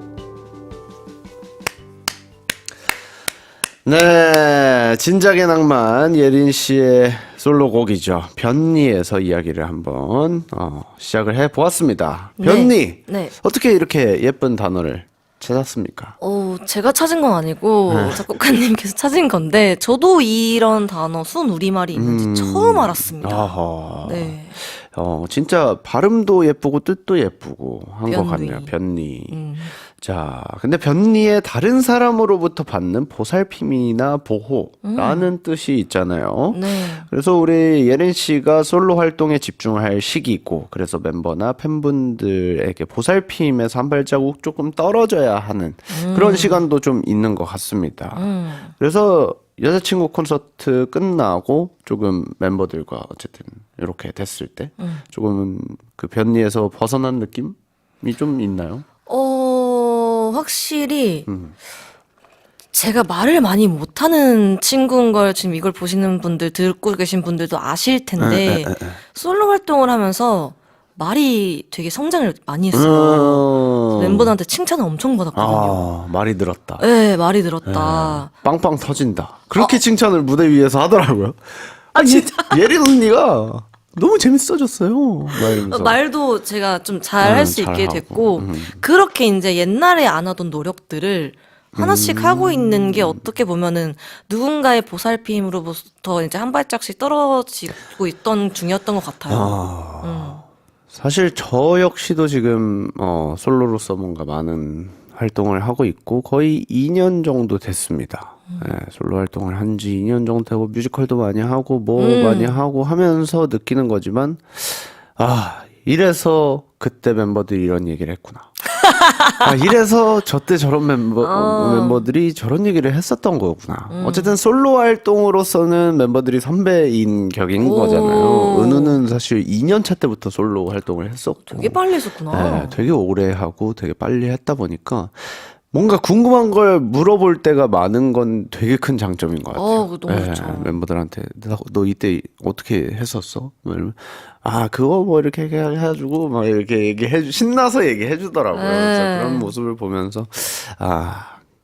네, 진작의 낭만 예린 씨의 솔로곡이죠. 변니에서 이야기를 한번 시작을 해보았습니다. 변니, 네. 어떻게 이렇게 예쁜 단어를 찾았습니까? 제가 찾은 건 아니고 작곡가님께서 찾은 건데 저도 이런 단어 순 우리말이 있는지 처음 알았습니다. 아하. 네. 진짜 발음도 예쁘고 뜻도 예쁘고 한 것 변니. 같네요. 변니. 자, 근데 변니에 다른 사람으로부터 받는 보살핌이나 보호라는 뜻이 있잖아요. 네. 그래서 우리 예린 씨가 솔로 활동에 집중할 시기고, 그래서 멤버나 팬분들에게 보살핌에서 한 발자국 조금 떨어져야 하는 그런 시간도 좀 있는 것 같습니다. 그래서 여자친구 콘서트 끝나고 조금 멤버들과 어쨌든 이렇게 됐을 때 조금은 그 변리에서 벗어난 느낌이 좀 있나요? 확실히 제가 말을 많이 못하는 친구인 걸 지금 이걸 보시는 분들, 듣고 계신 분들도 아실 텐데 솔로 활동을 하면서 말이 되게 성장을 많이 했어요. 멤버들한테 칭찬을 엄청 받았거든요. 말이 늘었다. 네, 말이 늘었다. 빵빵 터진다. 그렇게 칭찬을 무대 위에서 하더라고요. 진짜? 예린 언니가 너무 재밌어졌어요. 막 이러면서. 말도 제가 좀 잘 할 수 있게 잘하고. 됐고, 그렇게 이제 옛날에 안 하던 노력들을 하나씩 하고 있는 게 어떻게 보면은 누군가의 보살핌으로부터 이제 한 발짝씩 떨어지고 있던 중이었던 것 같아요. 사실 저 역시도 지금 솔로로서 뭔가 많은 활동을 하고 있고 거의 2년 정도 됐습니다. 네, 솔로 활동을 한 지 2년 정도 되고 뮤지컬도 많이 하고 많이 하고 하면서 느끼는 거지만 이래서 그때 멤버들이 이런 얘기를 했구나. 이래서 저때 저런 멤버들이 저런 얘기를 했었던 거구나. 어쨌든 솔로 활동으로서는 멤버들이 선배인 격인 거잖아요. 은우는 사실 2년 차 때부터 솔로 활동을 했었고 되게 빨리 했었구나. 네, 되게 오래 하고 되게 빨리 했다 보니까 뭔가 궁금한 걸 물어볼 때가 많은 건 되게 큰 장점인 것 같아요. 그거 너무 좋죠. 멤버들한테 너 이때 어떻게 했었어? 이러면 그거 뭐 이렇게 해가지고 막 이렇게 신나서 얘기해 주더라고요. 그래서 그런 모습을 보면서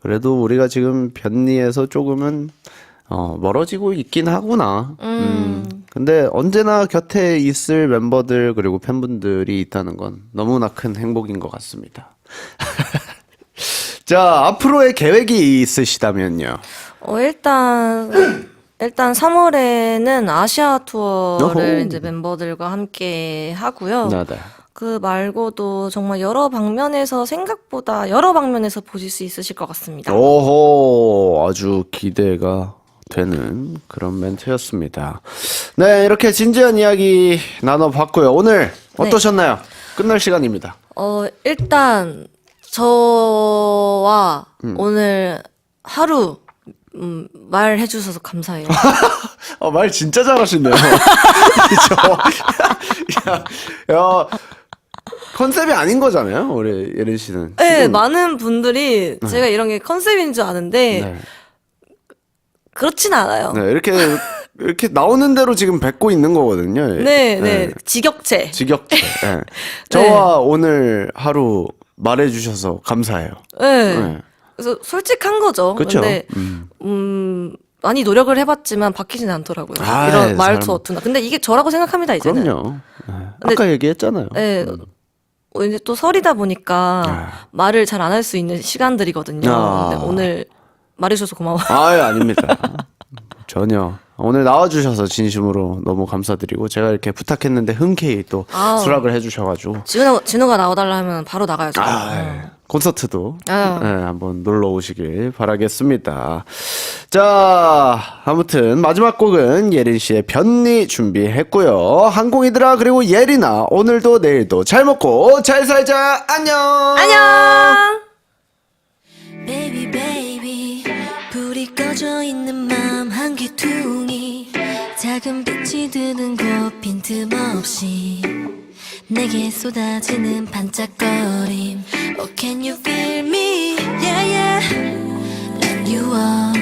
그래도 우리가 지금 변리에서 조금은 멀어지고 있긴 하구나. 근데 언제나 곁에 있을 멤버들 그리고 팬분들이 있다는 건 너무나 큰 행복인 것 같습니다. 자, 앞으로의 계획이 있으시다면요? 일단 3월에는 아시아 투어를 어허. 이제 멤버들과 함께 하고요. 네. 그 말고도 정말 여러 방면에서 생각보다 여러 방면에서 보실 수 있으실 것 같습니다. 오호, 아주 기대가 되는 그런 멘트였습니다. 네, 이렇게 진지한 이야기 나눠봤고요. 오늘 어떠셨나요? 끝날 시간입니다. 일단 저와 오늘 하루 말해 주셔서 감사해요. 말 진짜 잘하시네요. 야, 컨셉이 아닌 거잖아요, 우리 예린 씨는. 네, 지금. 많은 분들이 제가 이런 게 컨셉인 줄 아는데 네. 그렇진 않아요. 네, 이렇게 나오는 대로 지금 뱉고 있는 거거든요. 네. 직역체. 직역체. 네. 저와 오늘 하루 말해주셔서 감사해요. 네. 네. 그래서 솔직한 거죠. 그쵸? 근데 많이 노력을 해봤지만 바뀌진 않더라고요. 아, 이런 말투 사람. 어투나. 근데 이게 저라고 생각합니다 이제는. 그럼요. 네. 근데- 아까 얘기했잖아요. 네. 이제 또 설이다 보니까 아. 말을 잘 안 할 수 있는 시간들이거든요. 아. 근데 오늘 말해주셔서 고마워요. 아닙니다. 전혀. 오늘 나와주셔서 진심으로 너무 감사드리고 제가 이렇게 부탁했는데 흔쾌히 또 아우. 수락을 해주셔가지고 진우가 나와달라 하면 바로 나가야죠. 콘서트도 아. 네, 한번 놀러 오시길 바라겠습니다. 자, 아무튼 마지막 곡은 예린 씨의 변니 준비했고요. 항공이들아 그리고 예린아 오늘도 내일도 잘 먹고 잘 살자. 안녕. 안녕. Baby baby 불이 꺼져 있는 맘 한 귀퉁이 작은 빛이 드는 곳 빈틈없이 내게 쏟아지는 반짝거림 Oh can you feel me yeah yeah Like you are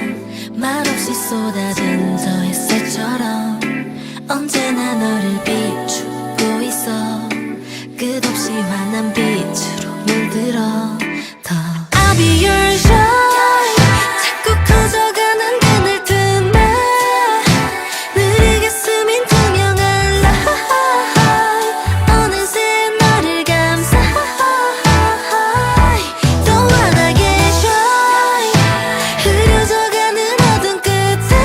말없이 쏟아진 저 햇살처럼 언제나 너를 비추고 있어 끝없이 환한 빛으로 물들어 더 I'll be your shine 자꾸 커져가는 그늘 틈에 느리게 스민 투명한 light 어느새 너를 감싸 또 환하게 shine 흐려져가는 어둠 끝에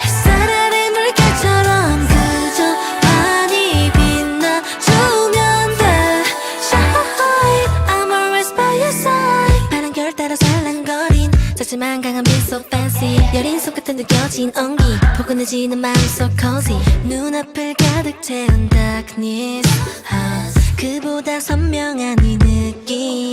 햇살 아래 물결처럼 그저 많이 빛나주면 돼 shine I'm always by your side 파란 겨울 따라 살랑거린 작지만 강한 빛 so fancy 여린 손끝에 느껴진 온기 포근해지는 마음속 cozy 눈앞을 가득 채운 darkness 그보다 선명한 이 느낌